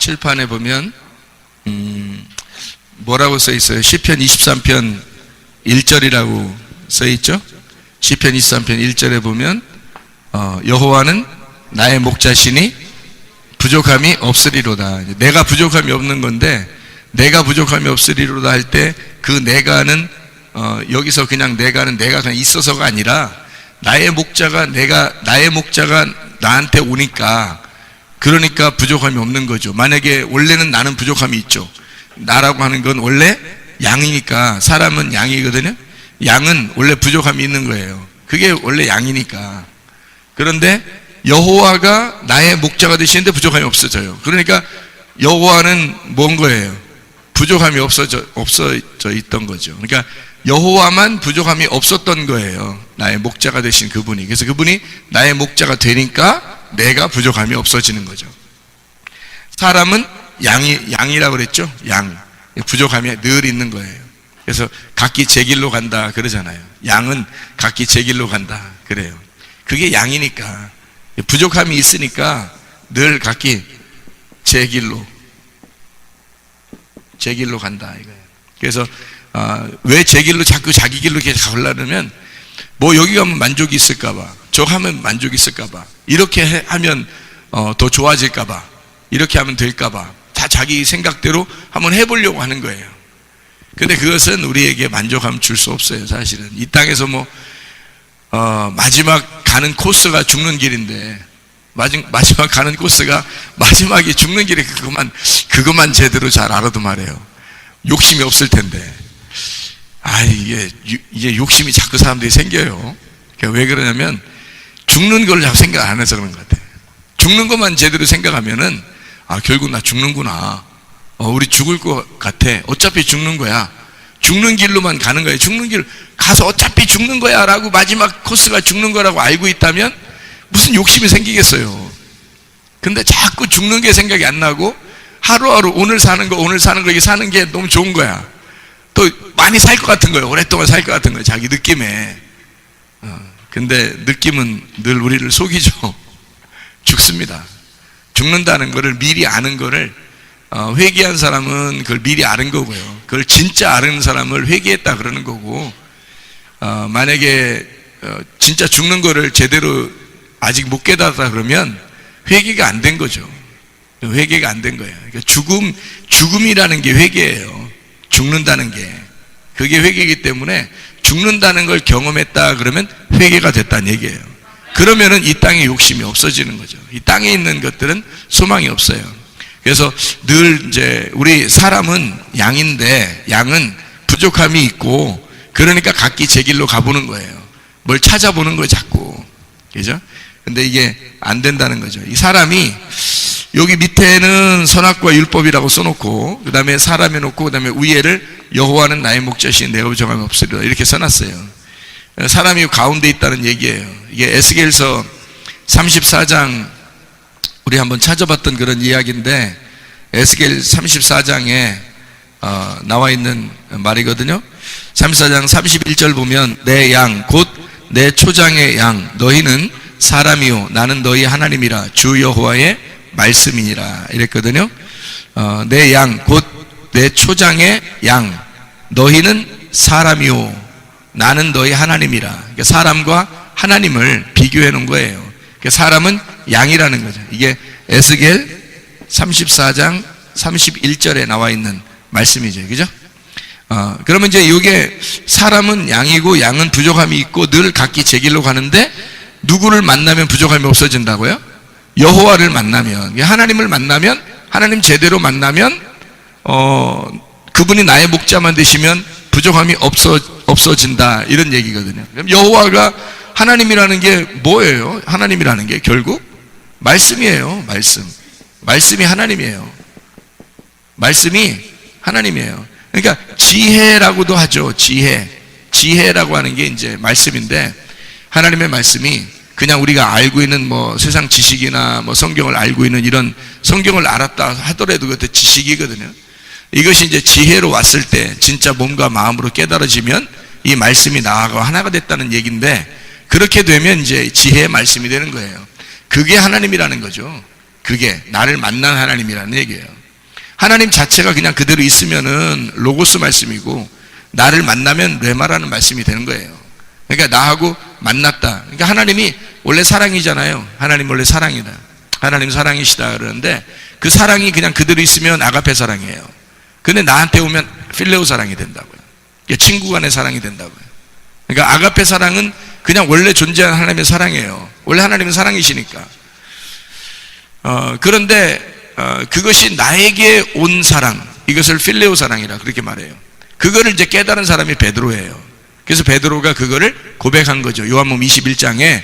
칠판에 보면 뭐라고 써 있어요? 시편 23편 1절이라고 써 있죠? 시편 23편 1절에 보면 여호와는 나의 목자시니 부족함이 없으리로다. 내가 부족함이 없는 건데, 내가 부족함이 없으리로다 할 때 그 내가는 여기서 그냥 내가는 내가 그냥 있어서가 아니라 나의 목자가 나한테 오니까, 그러니까 부족함이 없는 거죠. 만약에 원래는 나는 부족함이 있죠. 나라고 하는 건 원래 양이니까, 사람은 양이거든요. 양은 원래 부족함이 있는 거예요. 그게 원래 양이니까. 그런데 여호와가 나의 목자가 되시는데 부족함이 없어져요. 그러니까 여호와는 뭔 거예요? 부족함이 없어져 있던 거죠. 그러니까 여호와만 부족함이 없었던 거예요. 나의 목자가 되신 그분이. 그래서 그분이 나의 목자가 되니까 내가 부족함이 없어지는 거죠. 사람은 양이라고 그랬죠? 양. 부족함이 늘 있는 거예요. 그래서 각기 제 길로 간다 그러잖아요. 양은 각기 제 길로 간다 그래요. 그게 양이니까. 부족함이 있으니까 늘 각기 제 길로 간다 이거예요. 그래서 왜 제 길로 자꾸 자기 길로 이렇게 가려면, 뭐 여기 가면 만족이 있을까봐, 저 하면 만족이 있을까봐, 이렇게 하면 더 좋아질까봐, 이렇게 하면 될까봐 다 자기 생각대로 한번 해보려고 하는 거예요. 근데 그것은 우리에게 만족함 줄 수 없어요. 사실은 이 땅에서 마지막 가는 코스가 죽는 길인데, 마지막 가는 코스가 마지막에 죽는 길에 그것만 제대로 잘 알아도 말해요. 욕심이 없을 텐데. 이게 욕심이 자꾸 사람들이 생겨요. 그러니까 왜 그러냐면 죽는 걸 자꾸 생각 안 해서 그런 것 같아요. 죽는 것만 제대로 생각하면은 결국 나 죽는구나. 우리 죽을 것 같아. 어차피 죽는 거야. 죽는 길로만 가는 거예요. 죽는 길 가서 어차피 죽는 거야 라고, 마지막 코스가 죽는 거라고 알고 있다면 무슨 욕심이 생기겠어요. 근데 자꾸 죽는 게 생각이 안 나고 하루하루 오늘 사는 거 이렇게 사는 게 너무 좋은 거야. 또 많이 살 것 같은 거예요. 오랫동안 살 것 같은 거예요. 자기 느낌에. 근데 느낌은 늘 우리를 속이죠. 죽습니다. 죽는다는 거를 미리 아는 거를, 회개한 사람은 그걸 미리 아는 거고요. 그걸 진짜 아는 사람을 회개했다 그러는 거고, 만약에 진짜 죽는 거를 제대로 아직 못 깨달았다 그러면 회개가 안 된 거죠. 회개가 안 된 거예요. 그러니까 죽음이라는 게 회개예요. 죽는다는 게. 그게 회개이기 때문에 죽는다는 걸 경험했다 그러면 회개가 됐다는 얘기예요. 그러면은 이 땅에 욕심이 없어지는 거죠. 이 땅에 있는 것들은 소망이 없어요. 그래서 늘 이제 우리 사람은 양인데, 양은 부족함이 있고, 그러니까 각기 제 길로 가보는 거예요. 뭘 찾아보는 거예요, 자꾸. 그죠? 근데 이게 안 된다는 거죠. 이 사람이 여기 밑에는 선악과 율법이라고 써놓고, 그 다음에 사람 해놓고, 그 다음에 위에를 여호와는 나의 목자시니 내가 부족함이 없으리라 이렇게 써놨어요. 사람이 가운데 있다는 얘기예요. 이게 에스겔서 34장 우리 한번 찾아봤던 그런 이야기인데, 에스겔 34장에 나와 있는 말이거든요. 34장 31절 보면 내 양 곧 내 초장의 양 너희는 사람이요 나는 너희 하나님이라 주 여호와의 말씀이니라 이랬거든요. 내 양 곧 내 초장의 양 너희는 사람이요 나는 너희 하나님이라. 그러니까 사람과 하나님을 비교해 놓은 거예요. 그러니까 사람은 양이라는 거죠. 이게 에스겔 34장 31절에 나와 있는 말씀이죠. 그죠? 그러면 이제 이게 사람은 양이고 양은 부족함이 있고 늘 각기 제 길로 가는데, 누구를 만나면 부족함이 없어진다고요? 여호와를 만나면, 하나님을 만나면, 하나님 제대로 만나면 그분이 나의 목자만 되시면 부족함이 없어진다 이런 얘기거든요. 그럼 여호와가 하나님이라는 게 뭐예요? 하나님이라는 게 결국 말씀이에요. 말씀이 하나님이에요. 말씀이 하나님이에요. 그러니까 지혜라고도 하죠. 지혜라고 하는 게 이제 말씀인데, 하나님의 말씀이 그냥 우리가 알고 있는 세상 지식이나 성경을 알고 있는 이런 성경을 알았다 하더라도 그것도 지식이거든요. 이것이 이제 지혜로 왔을 때 진짜 몸과 마음으로 깨달아지면 이 말씀이 나하고 하나가 됐다는 얘기인데, 그렇게 되면 이제 지혜의 말씀이 되는 거예요. 그게 하나님이라는 거죠. 그게 나를 만난 하나님이라는 얘기예요. 하나님 자체가 그냥 그대로 있으면은 로고스 말씀이고, 나를 만나면 레마라는 말씀이 되는 거예요. 그러니까 나하고 만났다. 그러니까 하나님이 원래 사랑이잖아요. 하나님 원래 사랑이다. 하나님 사랑이시다 그러는데, 그 사랑이 그냥 그대로 있으면 아가페 사랑이에요. 근데 나한테 오면 필레오 사랑이 된다고요. 친구 간의 사랑이 된다고요. 그러니까 아가페 사랑은 그냥 원래 존재하는 하나님의 사랑이에요. 원래 하나님은 사랑이시니까. 그런데 그것이 나에게 온 사랑, 이것을 필레오 사랑이라 그렇게 말해요. 그거를 이제 깨달은 사람이 베드로예요. 그래서 베드로가 그거를 고백한 거죠. 요한복음 21장에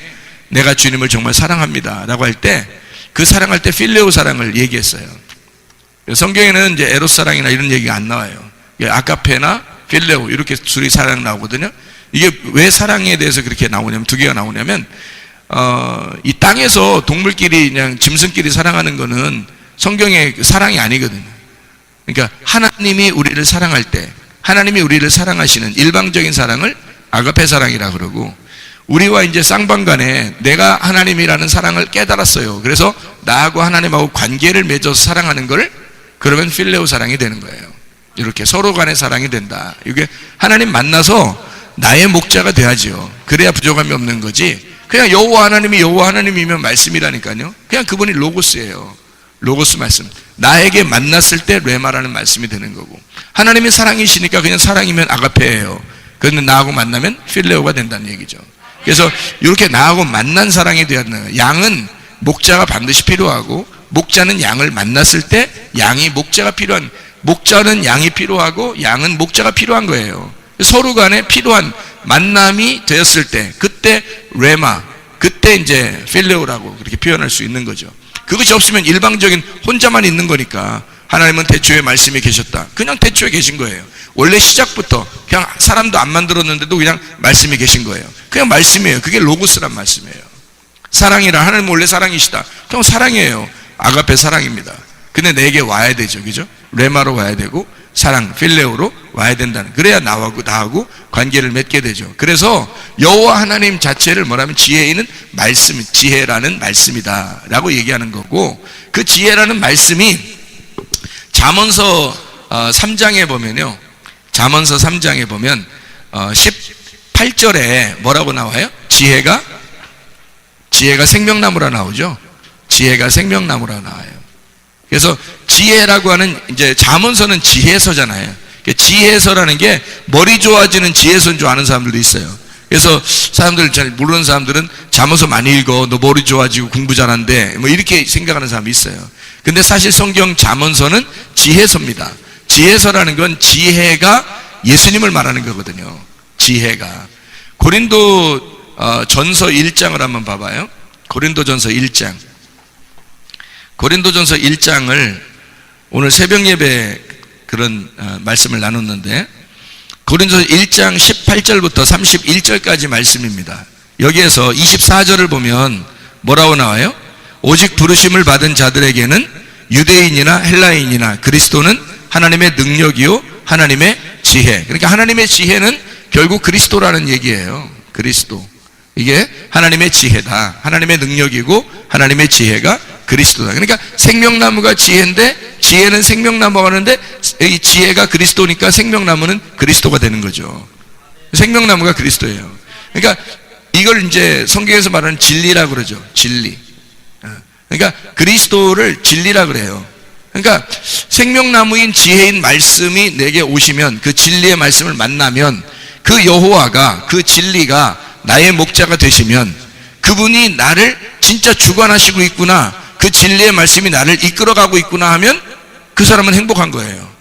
내가 주님을 정말 사랑합니다 라고 할 때, 그 사랑할 때 필레오 사랑을 얘기했어요. 성경에는 이제 에로스 사랑이나 이런 얘기가 안 나와요. 아가페나 필레오 이렇게 둘이 사랑 나오거든요. 이게 왜 사랑에 대해서 그렇게 나오냐면, 두 개가 나오냐면, 이 땅에서 동물끼리 그냥 짐승끼리 사랑하는 거는 성경의 사랑이 아니거든요. 그러니까 하나님이 우리를 사랑할 때, 하나님이 우리를 사랑하시는 일방적인 사랑을 아가페 사랑이라 그러고, 우리와 이제 쌍방간에 내가 하나님이라는 사랑을 깨달았어요. 그래서 나하고 하나님하고 관계를 맺어서 사랑하는 걸, 그러면 필레오 사랑이 되는 거예요. 이렇게 서로 간의 사랑이 된다. 이게 하나님 만나서 나의 목자가 돼야죠. 그래야 부족함이 없는 거지. 그냥 여호와 하나님이 여호와 하나님이면 말씀이라니까요. 그냥 그분이 로고스예요. 로고스 말씀. 나에게 만났을 때 레마라는 말씀이 되는 거고, 하나님이 사랑이시니까 그냥 사랑이면 아가페예요. 그런데 나하고 만나면 필레오가 된다는 얘기죠. 그래서 이렇게 나하고 만난 사랑이 되어야 되는 거예요. 양은 목자가 반드시 필요하고, 목자는 양을 만났을 때 양이 목자가 필요한, 목자는 양이 필요하고 양은 목자가 필요한 거예요. 서로 간에 필요한 만남이 되었을 때, 그때 레마, 그때 이제 필레오라고 그렇게 표현할 수 있는 거죠. 그것이 없으면 일방적인 혼자만 있는 거니까, 하나님은 태초에 말씀이 계셨다. 그냥 태초에 계신 거예요. 원래 시작부터 그냥 사람도 안 만들었는데도 그냥 말씀이 계신 거예요. 그냥 말씀이에요. 그게 로고스란 말씀이에요. 사랑이라, 하나님은 원래 사랑이시다. 그냥 사랑이에요. 아가페 사랑입니다. 근데 내게 와야 되죠. 그죠? 레마로 와야 되고, 사랑, 필레오로 와야 된다는, 그래야 나하고 관계를 맺게 되죠. 그래서 여호와 하나님 자체를 뭐라면 지혜인은 말씀, 지혜라는 말씀이다 라고 얘기하는 거고, 그 지혜라는 말씀이 잠언서 3장에 보면요, 잠언서 3장에 보면 18절에 뭐라고 나와요? 지혜가 생명나무라 나오죠. 지혜가 생명나무라 나와요. 그래서 지혜라고 하는, 이제 잠언서는 지혜서잖아요. 지혜서라는 게 머리 좋아지는 지혜서인 줄 아는 사람들도 있어요. 그래서 사람들 잘 모르는 사람들은 잠언서 많이 읽어, 너 머리 좋아지고 공부 잘한대, 뭐 이렇게 생각하는 사람이 있어요. 근데 사실 성경 잠언서는 지혜서입니다. 지혜서라는 건 지혜가 예수님을 말하는 거거든요. 지혜가. 고린도 전서 1장을 한번 봐봐요. 고린도전서 1장. 고린도전서 1장을 오늘 새벽 예배 그런 말씀을 나눴는데, 고린도전서 1장 18절부터 31절까지 말씀입니다. 여기에서 24절을 보면 뭐라고 나와요? 오직 부르심을 받은 자들에게는 유대인이나 헬라인이나 그리스도는 하나님의 능력이요 하나님의 지혜. 그러니까 하나님의 지혜는 결국 그리스도라는 얘기예요. 그리스도. 이게 하나님의 지혜다. 하나님의 능력이고 하나님의 지혜가 그리스도다. 그러니까 생명나무가 지혜인데, 지혜는 생명나무가 하는데, 이 지혜가 그리스도니까 생명나무는 그리스도가 되는 거죠. 생명나무가 그리스도예요. 그러니까 이걸 이제 성경에서 말하는 진리라고 그러죠. 진리. 그러니까 그리스도를 진리라 그래요. 그러니까 생명나무인 지혜인 말씀이 내게 오시면, 그 진리의 말씀을 만나면, 그 여호와가, 그 진리가 나의 목자가 되시면, 그분이 나를 진짜 주관하시고 있구나, 그 진리의 말씀이 나를 이끌어가고 있구나 하면 그 사람은 행복한 거예요.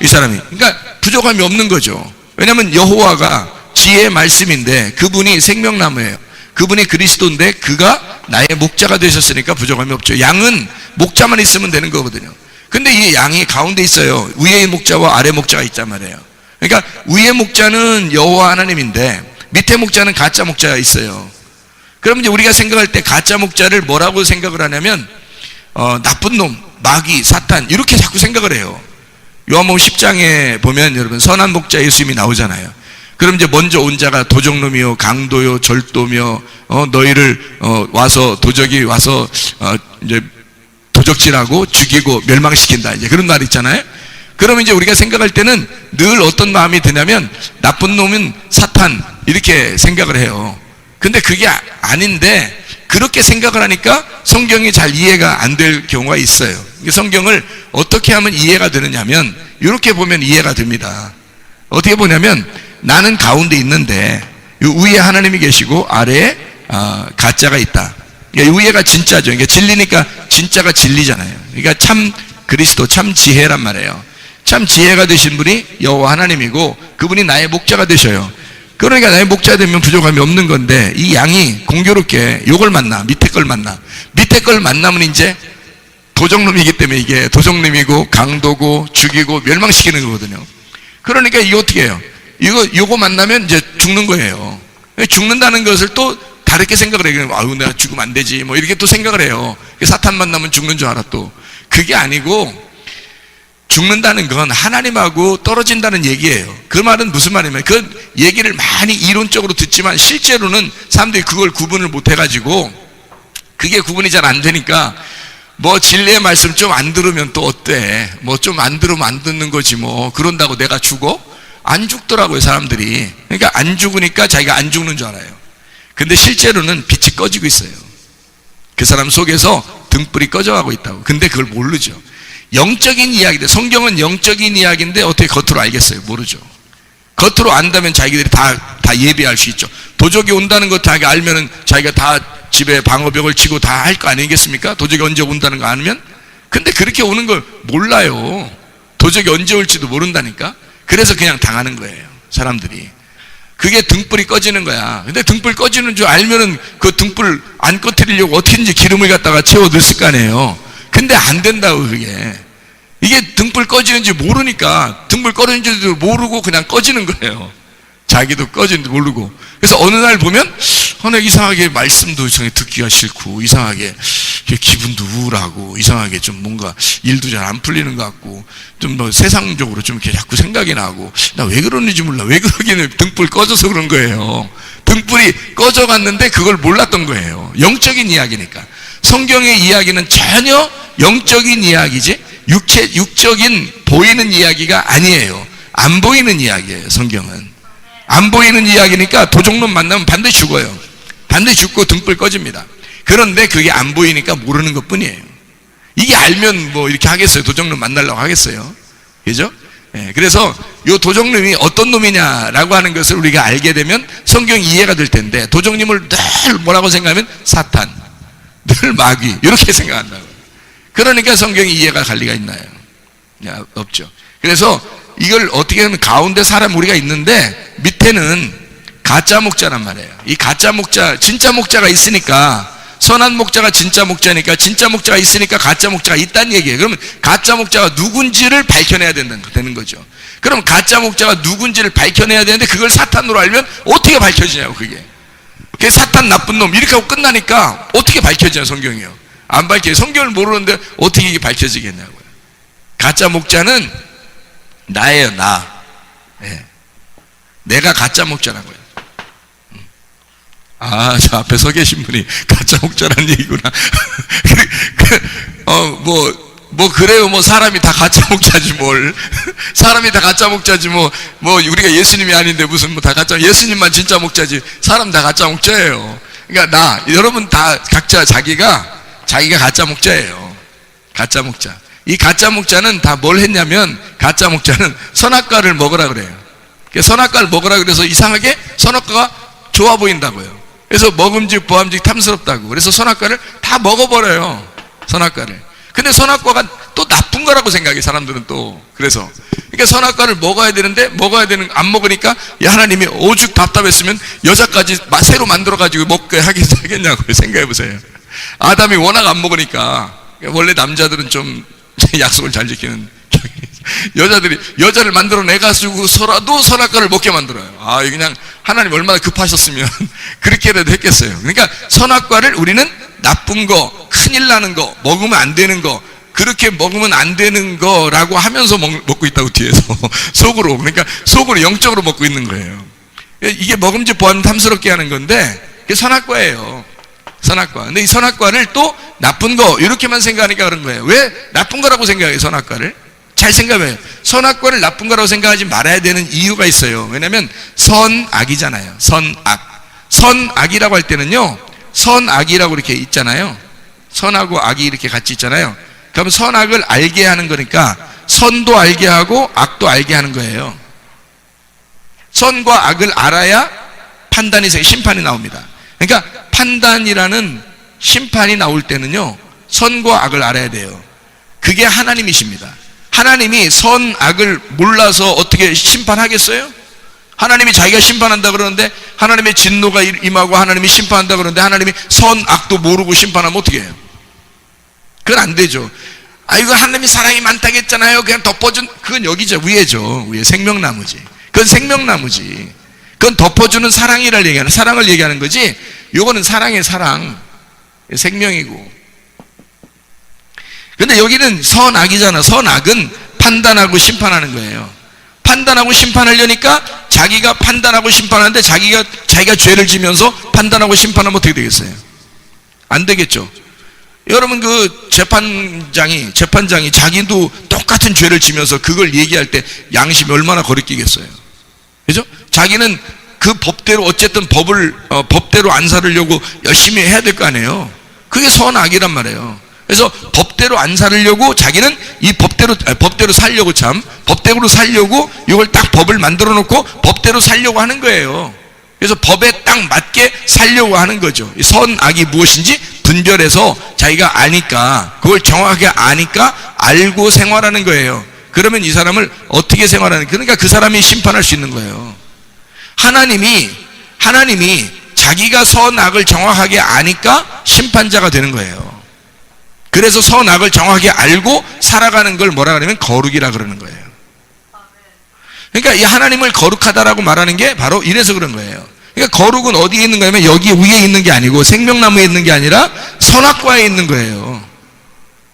이 사람이. 그러니까 부족함이 없는 거죠. 왜냐하면 여호와가 지혜의 말씀인데, 그분이 생명나무예요. 그분이 그리스도인데 그가 나의 목자가 되셨으니까 부족함이 없죠. 양은 목자만 있으면 되는 거거든요. 근데 이 양이 가운데 있어요. 위의 목자와 아래 목자가 있단 말이에요. 그러니까 위의 목자는 여호와 하나님인데 밑에 목자는 가짜 목자가 있어요. 그럼 이제 우리가 생각할 때 가짜 목자를 뭐라고 생각을 하냐면 나쁜 놈, 마귀, 사탄 이렇게 자꾸 생각을 해요. 요한복음 10장에 보면 여러분 선한 목자 예수님이 나오잖아요. 그럼 이제 먼저 온 자가 도적놈이요 강도요 절도며 너희를 와서 도적이 와서 이제 도적질하고 죽이고 멸망시킨다. 이제 그런 말 있잖아요. 그러면 이제 우리가 생각할 때는 늘 어떤 마음이 드냐면 나쁜 놈은 사탄 이렇게 생각을 해요. 근데 그게 아닌데 그렇게 생각을 하니까 성경이 잘 이해가 안 될 경우가 있어요. 성경을 어떻게 하면 이해가 되느냐면 이렇게 보면 이해가 됩니다. 어떻게 보냐면 나는 가운데 있는데 위에 하나님이 계시고 아래에 가짜가 있다. 그러니까 위에가 진짜죠. 그러니까 진리니까 진짜가 진리잖아요. 그러니까 참 그리스도, 참 지혜란 말이에요. 참 지혜가 되신 분이 여호와 하나님이고 그분이 나의 목자가 되셔요. 그러니까 나의 목자 되면 부족함이 없는 건데 이 양이 공교롭게 요걸 만나, 밑에 걸 만나. 밑에 걸 만나면 이제 도적놈이기 때문에 이게 도적놈이고 강도고 죽이고 멸망시키는 거거든요. 그러니까 이거 어떻게 해요? 요거 만나면 이제 죽는 거예요. 죽는다는 것을 또 다르게 생각을 해요. 아유, 내가 죽으면 안 되지. 뭐 이렇게 또 생각을 해요. 사탄 만나면 죽는 줄 알아 또. 그게 아니고 죽는다는 건 하나님하고 떨어진다는 얘기예요. 그 말은 무슨 말이냐면 그 얘기를 많이 이론적으로 듣지만 실제로는 사람들이 그걸 구분을 못 해가지고 그게 구분이 잘 안 되니까 뭐 진리의 말씀 좀 안 들으면 또 어때? 뭐 좀 안 들으면 안 듣는 거지 뭐 그런다고 내가 죽어? 안 죽더라고요 사람들이. 그러니까 안 죽으니까 자기가 안 죽는 줄 알아요. 근데 실제로는 빛이 꺼지고 있어요. 그 사람 속에서 등불이 꺼져가고 있다고. 근데 그걸 모르죠. 영적인 이야기인데 성경은 영적인 이야기인데 어떻게 겉으로 알겠어요? 모르죠. 겉으로 안다면 자기들이 다 예비할 수 있죠. 도적이 온다는 거 자기가 알면은 자기가 다 집에 방어벽을 치고 다 할 거 아니겠습니까? 도적이 언제 온다는 거 알면? 근데 그렇게 오는 걸 몰라요. 도적이 언제 올지도 모른다니까. 그래서 그냥 당하는 거예요 사람들이. 그게 등불이 꺼지는 거야. 근데 등불 꺼지는 줄 알면은 그 등불 안 꺼뜨리려고 어떻게든지 기름을 갖다가 채워 넣었을 거 아니에요. 근데 안 된다고 그게. 이게 등불 꺼지는지 모르니까 등불 꺼지는지도 모르고 그냥 꺼지는 거예요. 자기도 꺼지는지 모르고. 그래서 어느 날 보면 이상하게 말씀도 이상하게 듣기가 싫고 이상하게 기분도 우울하고 이상하게 좀 뭔가 일도 잘 안 풀리는 것 같고 좀 뭐 세상적으로 좀 이렇게 자꾸 생각이 나고 나 왜 그러는지 몰라. 왜 그러기는 등불 꺼져서 그런 거예요. 등불이 꺼져갔는데 그걸 몰랐던 거예요. 영적인 이야기니까. 성경의 이야기는 전혀 영적인 이야기지 육적인 보이는 이야기가 아니에요. 안 보이는 이야기예요. 성경은 안 보이는 이야기니까 도적놈 만나면 반드시 죽어요. 반드시 죽고 등불 꺼집니다. 그런데 그게 안 보이니까 모르는 것 뿐이에요. 이게 알면 뭐 이렇게 하겠어요? 도적놈 만나려고 하겠어요? 그죠? 네, 그래서 이 도적놈이 어떤 놈이냐라고 하는 것을 우리가 알게 되면 성경이 이해가 될 텐데 도적님을 늘 뭐라고 생각하면 사탄, 늘 마귀 이렇게 생각한다고. 그러니까 성경이 이해가 갈 리가 있나요? 야, 없죠. 그래서 이걸 어떻게 하면 가운데 사람 우리가 있는데 밑에는 가짜 목자란 말이에요. 이 가짜 목자, 진짜 목자가 있으니까 선한 목자가 진짜 목자니까 진짜 목자가 있으니까 가짜 목자가 있다는 얘기예요. 그러면 가짜 목자가 누군지를 밝혀내야 되는 거죠. 그럼 가짜 목자가 누군지를 밝혀내야 되는데 그걸 사탄으로 알면 어떻게 밝혀지냐고 그게. 그게 사탄 나쁜 놈 이렇게 하고 끝나니까 어떻게 밝혀지냐 성경이요. 안 밝혀요. 성경을 모르는데 어떻게 이게 밝혀지겠냐고요. 가짜 목자는 나예요, 나. 네. 내가 가짜 목자라고요. 저 앞에 서 계신 분이 가짜 목자라는 얘기구나. 그래요. 뭐, 사람이 다 가짜 목자지, 뭘. 사람이 다 가짜 목자지, 뭐, 우리가 예수님이 아닌데 무슨 다 가짜, 예수님만 진짜 목자지. 사람 다 가짜 목자예요. 그러니까 여러분 다 각자 자기가 가짜 목자예요. 가짜 목자. 이 가짜 목자는 다 뭘 했냐면, 가짜 목자는 선악과를 먹으라 그래요. 선악과를 먹으라 그래서 이상하게 선악과가 좋아 보인다고요. 그래서 먹음직, 보암직, 탐스럽다고. 그래서 선악과를 다 먹어버려요. 선악과를. 근데 선악과가 또 나쁜 거라고 생각해, 사람들은 또. 그래서. 그러니까 선악과를 먹어야 되는데, 안 먹으니까, 하나님이 오죽 답답했으면 여자까지 새로 만들어가지고 먹게 하겠냐고요. 생각해보세요. 아담이 워낙 안 먹으니까. 원래 남자들은 좀 약속을 잘 지키는 여자를 만들어내가지고서라도 선악과를 먹게 만들어요. 그냥 하나님 얼마나 급하셨으면 그렇게라도 했겠어요. 그러니까 선악과를 우리는 나쁜 거, 큰일 나는 거, 먹으면 안 되는 거, 그렇게 먹으면 안 되는 거라고 하면서 먹고 있다고 뒤에서 속으로. 그러니까 속으로 영적으로 먹고 있는 거예요. 이게 먹음직 보암 탐스럽게 하는 건데 그게 선악과예요. 선악과. 근데 이 선악과를 또 나쁜 거 이렇게만 생각하니까 그런 거예요. 왜 나쁜 거라고 생각해요? 선악과를 잘 생각해요. 선악과를 나쁜 거라고 생각하지 말아야 되는 이유가 있어요. 왜냐하면 선악이잖아요. 선악이라고 할 때는요, 선악이라고 이렇게 있잖아요. 선하고 악이 이렇게 같이 있잖아요. 그럼 선악을 알게 하는 거니까 선도 알게 하고 악도 알게 하는 거예요. 선과 악을 알아야 판단이 심판이 나옵니다. 그러니까 판단이라는 심판이 나올 때는요, 선과 악을 알아야 돼요. 그게 하나님이십니다. 하나님이 선악을 몰라서 어떻게 심판하겠어요? 하나님이 자기가 심판한다 그러는데, 하나님의 진노가 임하고 하나님이 심판한다 그러는데 하나님이 선악도 모르고 심판하면 어떻게 해요? 그건 안 되죠. 이거 하나님이 사랑이 많다고 했잖아요. 그냥 덮어준, 그건 여기죠. 위에죠. 위에 생명나무지. 그건 생명나무지. 그건 덮어주는 사랑이라는 얘기하는, 사랑을 얘기하는 거지. 요거는 사랑의 사랑, 생명이고. 근데 여기는 선악이잖아. 선악은 판단하고 심판하는 거예요. 판단하고 심판하려니까 자기가 판단하고 심판하는데 자기가 죄를 지면서 판단하고 심판하면 어떻게 되겠어요? 안 되겠죠. 여러분, 그 재판장이 자기도 똑같은 죄를 지면서 그걸 얘기할 때 양심이 얼마나 거리끼겠어요. 그죠? 자기는 그 법대로 어쨌든 법대로 안 살으려고 열심히 해야 될 거 아니에요. 그게 선악이란 말이에요. 그래서 법대로 안 살으려고 자기는 이 법대로 살려고 법대로 살려고 이걸 딱 법을 만들어 놓고 법대로 살려고 하는 거예요. 그래서 법에 딱 맞게 살려고 하는 거죠. 선악이 무엇인지 분별해서 자기가 아니까, 그걸 정확하게 아니까 알고 생활하는 거예요. 그러면 이 사람을 어떻게 생활하는, 그러니까 그 사람이 심판할 수 있는 거예요. 하나님이 자기가 선악을 정확하게 아니까 심판자가 되는 거예요. 그래서 선악을 정확하게 알고 살아가는 걸 뭐라 그러면 거룩이라 그러는 거예요. 그러니까 이 하나님을 거룩하다라고 말하는 게 바로 이래서 그런 거예요. 그러니까 거룩은 어디에 있는 거냐면 여기 위에 있는 게 아니고 생명나무에 있는 게 아니라 선악과에 있는 거예요.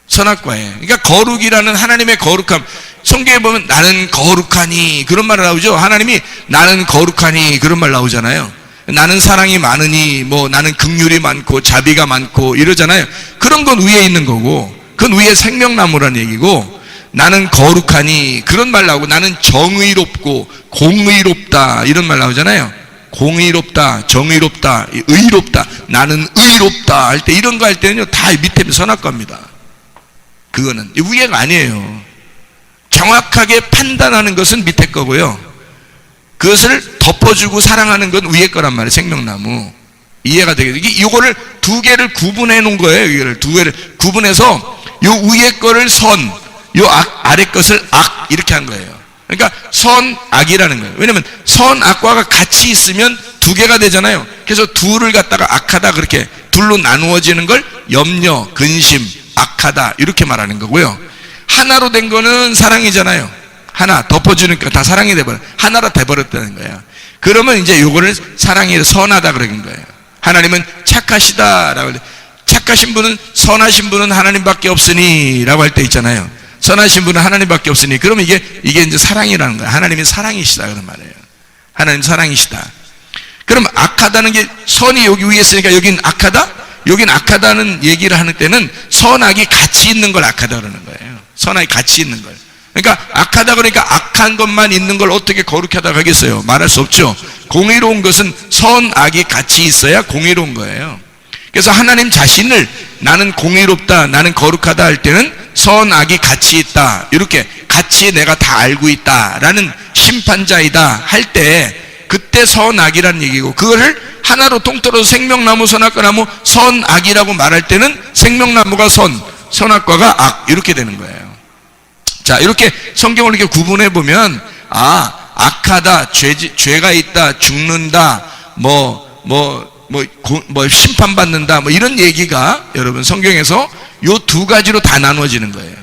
선악과에. 그러니까 거룩이라는 하나님의 거룩함, 성경에 보면 나는 거룩하니 그런 말 나오죠. 하나님이 나는 거룩하니 그런 말 나오잖아요. 나는 사랑이 많으니, 뭐 나는 긍휼이 많고 자비가 많고 이러잖아요. 그런 건 위에 있는 거고, 그건 위에 생명나무라는 얘기고, 나는 거룩하니 그런 말 나오고, 나는 정의롭고 공의롭다 이런 말 나오잖아요. 공의롭다, 정의롭다, 의롭다, 나는 의롭다 할 때, 이런 거 할 때는요 다 밑에 선악과입니다. 그거는 위에가 아니에요. 정확하게 판단하는 것은 밑에 거고요, 그것을 덮어주고 사랑하는 건 위에 거란 말이에요. 생명나무. 이해가 되겠죠? 이거를 두 개를 구분해 놓은 거예요. 이거를 두 개를 구분해서 요 위에 거를 선, 요 아래 것을 악 이렇게 한 거예요. 그러니까 선악이라는 거예요. 왜냐면 선악과가 같이 있으면 두 개가 되잖아요. 그래서 둘을 갖다가 악하다 그렇게 둘로 나누어지는 걸 염려, 근심, 악하다 이렇게 말하는 거고요. 하나로 된 거는 사랑이잖아요. 하나 덮어주니까 다 사랑이 돼버려, 하나로 돼버렸다는 거예요. 그러면 이제 요거를 사랑이 선하다 그러는 거예요. 하나님은 착하시다라고. 착하신 분은, 선하신 분은 하나님밖에 없으니라고 할 때 있잖아요. 선하신 분은 하나님밖에 없으니. 그러면 이게 이제 사랑이라는 거예요. 하나님이 사랑이시다 그런 말이에요. 하나님 사랑이시다. 그럼 악하다는 게, 선이 여기 위에 있으니까 여긴 악하다? 여긴 악하다는 얘기를 하는 때는 선악이 같이 있는 걸 악하다 그러는 거예요. 선악이 같이 있는 걸. 그러니까 악하다 그러니까 악한 것만 있는 걸 어떻게 거룩하다고 하겠어요? 말할 수 없죠. 공의로운 것은 선악이 같이 있어야 공의로운 거예요. 그래서 하나님 자신을 나는 공의롭다, 나는 거룩하다 할 때는 선악이 같이 있다, 이렇게 같이 내가 다 알고 있다라는 심판자이다 할 때, 그때 선악이라는 얘기고, 그거를 하나로 통틀어서 생명나무, 선악과나무, 선악이라고 말할 때는 생명나무가 선악과가 악 이렇게 되는 거예요. 자, 이렇게 성경을 이렇게 구분해 보면, 악하다, 죄가 있다, 죽는다, 심판받는다, 이런 얘기가 여러분 성경에서 요 두 가지로 다 나누어지는 거예요.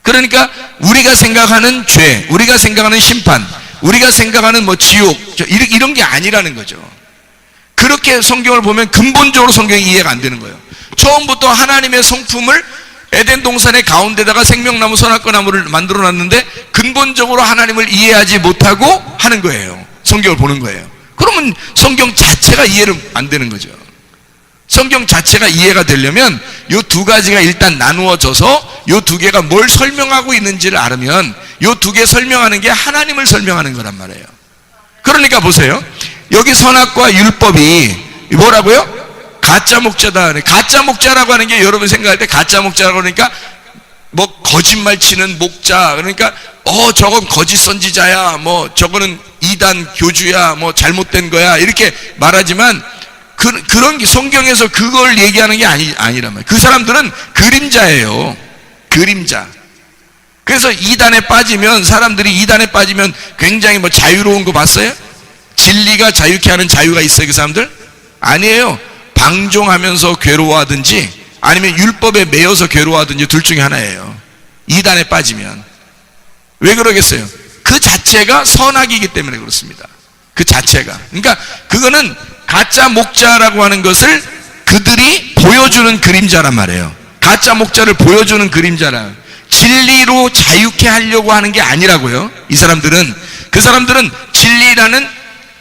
그러니까 우리가 생각하는 죄, 우리가 생각하는 심판, 우리가 생각하는 지옥, 이런 게 아니라는 거죠. 그렇게 성경을 보면 근본적으로 성경이 이해가 안 되는 거예요. 처음부터 하나님의 성품을 에덴 동산의 가운데다가 생명나무, 선악과나무를 만들어 놨는데 근본적으로 하나님을 이해하지 못하고 하는 거예요. 성경을 보는 거예요. 그러면 성경 자체가 이해를 안 되는 거죠. 성경 자체가 이해가 되려면 이 두 가지가 일단 나누어져서 이 두 개가 뭘 설명하고 있는지를 알으면 이 두 개 설명하는 게 하나님을 설명하는 거란 말이에요. 그러니까 보세요. 여기 선악과 율법이 뭐라고요? 가짜 목자다. 가짜 목자라고 하는 게 여러분 생각할 때 가짜 목자라고 그러니까 뭐 거짓말 치는 목자, 그러니까 저건 거짓 선지자야, 뭐 저거는 이단 교주야, 뭐 잘못된 거야 이렇게 말하지만 그런 게 성경에서 그걸 얘기하는 게 아니란 말이에요. 그 사람들은 그림자예요. 그림자. 그래서 이단에 빠지면 사람들이 이단에 빠지면 굉장히 뭐 자유로운 거 봤어요? 진리가 자유케 하는 자유가 있어요, 그 사람들? 아니에요. 방종하면서 괴로워하든지 아니면 율법에 매여서 괴로워하든지 둘 중에 하나예요. 이단에 빠지면. 왜 그러겠어요? 그 자체가 선악이기 때문에 그렇습니다. 그 자체가. 그러니까 그거는 가짜 목자라고 하는 것을 그들이 보여주는 그림자란 말이에요. 가짜 목자를 보여주는 그림자라. 진리로 자유케 하려고 하는 게 아니라고요. 이 사람들은. 그 사람들은 진리라는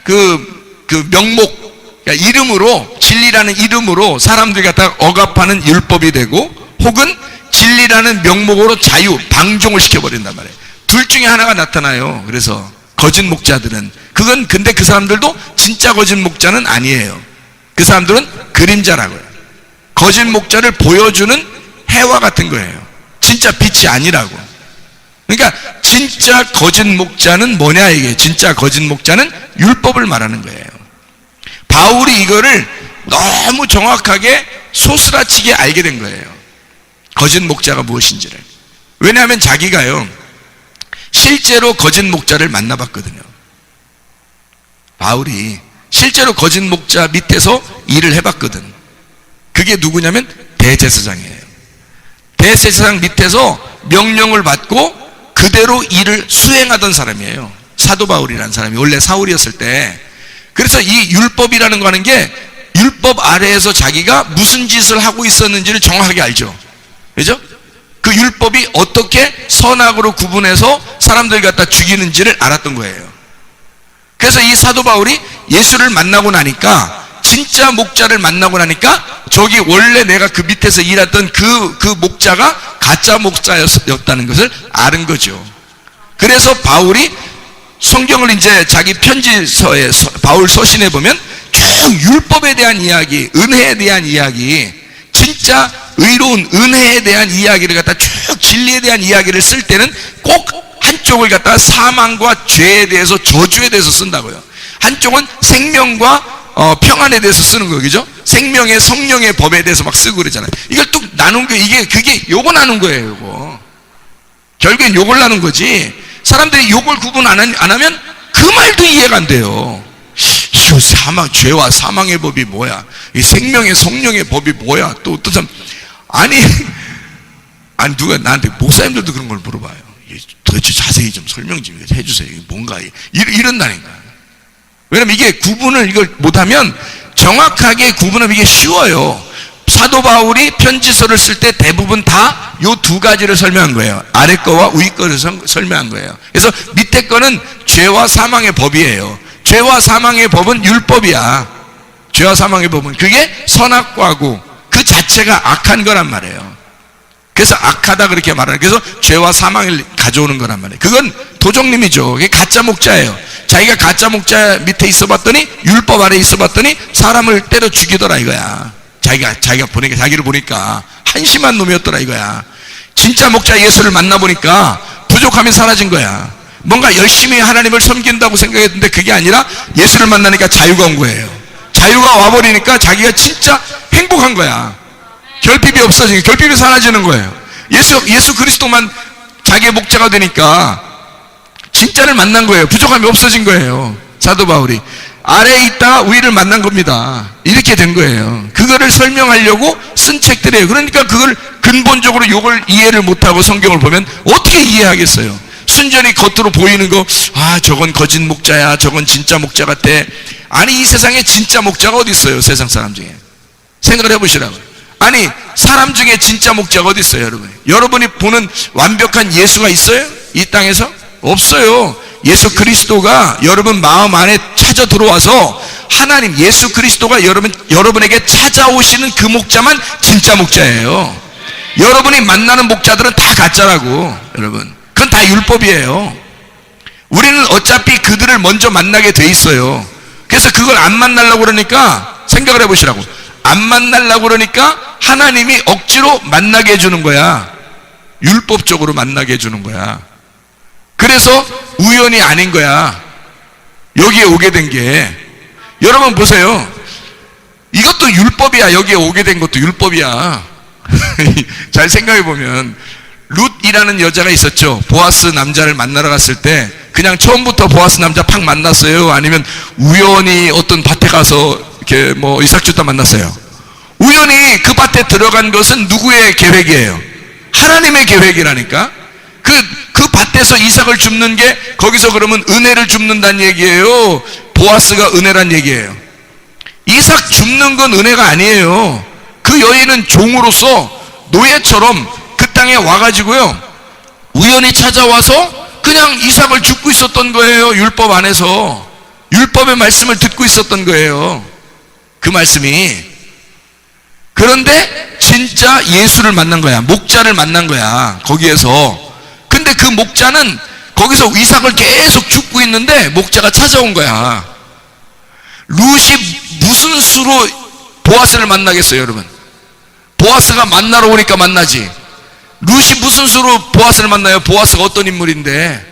그 명목, 그러니까 이름으로, 진리라는 이름으로 사람들이 갖다가 억압하는 율법이 되고 혹은 진리라는 명목으로 자유, 방종을 시켜버린단 말이에요. 둘 중에 하나가 나타나요. 그래서 거짓 목자들은. 근데 그 사람들도 진짜 거짓 목자는 아니에요. 그 사람들은 그림자라고요. 거짓 목자를 보여주는 해와 같은 거예요. 진짜 빛이 아니라고. 그러니까 진짜 거짓 목자는 뭐냐 이게. 진짜 거짓 목자는 율법을 말하는 거예요. 바울이 이거를 너무 정확하게 소스라치게 알게 된 거예요. 거짓 목자가 무엇인지를. 왜냐하면 자기가요 실제로 거짓 목자를 만나봤거든요. 바울이 실제로 거짓 목자 밑에서 일을 해봤거든. 그게 누구냐면 대제사장이에요. 대제사장 밑에서 명령을 받고 그대로 일을 수행하던 사람이에요. 사도 바울이라는 사람이 원래 사울이었을 때. 그래서 이 율법이라는 거 하는 게 율법 아래에서 자기가 무슨 짓을 하고 있었는지를 정확하게 알죠. 그죠? 그 율법이 어떻게 선악으로 구분해서 사람들 갖다 죽이는지를 알았던 거예요. 그래서 이 사도 바울이 예수를 만나고 나니까, 진짜 목자를 만나고 나니까 저기 원래 내가 그 밑에서 일했던 그 목자가 가짜 목자였다는 것을 아는 거죠. 그래서 바울이 성경을 이제 자기 편지서에 바울 서신에 보면 쭉 율법에 대한 이야기, 은혜에 대한 이야기, 진짜 의로운 은혜에 대한 이야기를 갖다 쭉 진리에 대한 이야기를 쓸 때는 꼭 한쪽을 갖다가 사망과 죄에 대해서, 저주에 대해서 쓴다고요. 한쪽은 생명과 평안에 대해서 쓰는 거죠. 그죠? 생명의 성령의 법에 대해서 막 쓰고 그러잖아요. 이걸 뚝 나눈 거, 그게 요거 나눈 거예요, 요거. 결국엔 요걸 나눈 거지. 사람들이 요걸 구분 안 하면 그 말도 이해가 안 돼요. 이거 죄와 사망의 법이 뭐야? 이 생명의 성령의 법이 뭐야? 또 어떤 사람, 아니 누가 나한테 목사님들도 그런 걸 물어봐요. 도대체 자세히 좀 설명 좀 해주세요. 이게 뭔가 이런다니까. 왜냐면 이게 구분을 이걸 못하면, 정확하게 구분하면 이게 쉬워요. 사도 바울이 편지서를 쓸 때 대부분 다 요 두 가지를 설명한 거예요. 아래 거와 위 거를 설명한 거예요. 그래서 밑에 거는 죄와 사망의 법이에요. 죄와 사망의 법은 율법이야. 죄와 사망의 법은 그게 선악과고 그 자체가 악한 거란 말이에요. 그래서 악하다 그렇게 말하는, 그래서 죄와 사망을 가져오는 거란 말이에요. 그건 도적님이죠. 그게 가짜 목자예요. 자기가 가짜 목자 밑에 있어 봤더니, 율법 아래 있어 봤더니 사람을 때려 죽이더라 이거야. 자기를 보니까 한심한 놈이었더라 이거야. 진짜 목자 예수를 만나보니까 부족함이 사라진 거야. 뭔가 열심히 하나님을 섬긴다고 생각했는데 그게 아니라 예수를 만나니까 자유가 온 거예요. 자유가 와버리니까 자기가 진짜 행복한 거야. 결핍이 없어지니까, 결핍이 사라지는 거예요. 예수 그리스도만 자기의 목자가 되니까 진짜를 만난 거예요. 부족함이 없어진 거예요. 사도 바울이 아래에 있다가 위를 만난 겁니다. 이렇게 된 거예요. 그거를 설명하려고 쓴 책들이에요. 그러니까 그걸 근본적으로 이걸 이해를 못하고 성경을 보면 어떻게 이해하겠어요? 순전히 겉으로 보이는 거, 저건 거짓 목자야, 저건 진짜 목자 같아. 아니, 이 세상에 진짜 목자가 어디 있어요? 세상 사람 중에. 생각을 해보시라고요. 아니, 사람 중에 진짜 목자가 어디 있어요, 여러분? 여러분이 보는 완벽한 예수가 있어요? 이 땅에서? 없어요. 예수 그리스도가 여러분 마음 안에 찾아 들어와서 하나님 예수 그리스도가 여러분에게 찾아오시는 그 목자만 진짜 목자예요. 여러분이 만나는 목자들은 다 가짜라고. 여러분, 그건 다 율법이에요. 우리는 어차피 그들을 먼저 만나게 돼 있어요. 그래서 그걸 안 만나려고 그러니까 생각을 해보시라고. 안 만나려고 그러니까 하나님이 억지로 만나게 해주는 거야. 율법적으로 만나게 해주는 거야. 그래서 우연이 아닌 거야. 여기에 오게 된 게. 여러분 보세요. 이것도 율법이야. 여기에 오게 된 것도 율법이야. 잘 생각해 보면 룻이라는 여자가 있었죠. 보아스 남자를 만나러 갔을 때 그냥 처음부터 보아스 남자 팍 만났어요? 아니면 우연히 어떤 밭에 가서 이렇게 뭐 이삭 주다 만났어요? 우연히 그 밭에 들어간 것은 누구의 계획이에요? 하나님의 계획이라니까. 그 밭에서 이삭을 줍는 게 거기서 그러면 은혜를 줍는다는 얘기예요? 보아스가 은혜란 얘기예요? 이삭 줍는 건 은혜가 아니에요. 그 여인은 종으로서 노예처럼 그 땅에 와가지고요, 우연히 찾아와서 그냥 이삭을 줍고 있었던 거예요. 율법 안에서 율법의 말씀을 듣고 있었던 거예요. 그 말씀이. 그런데 진짜 예수를 만난 거야. 목자를 만난 거야. 거기에서. 근데 그 목자는 거기서 이삭을 계속 줍고 있는데 목자가 찾아온 거야. 룻이 무슨 수로 보아스를 만나겠어요, 여러분? 보아스가 만나러 오니까 만나지. 룻이 무슨 수로 보아스를 만나요? 보아스가 어떤 인물인데?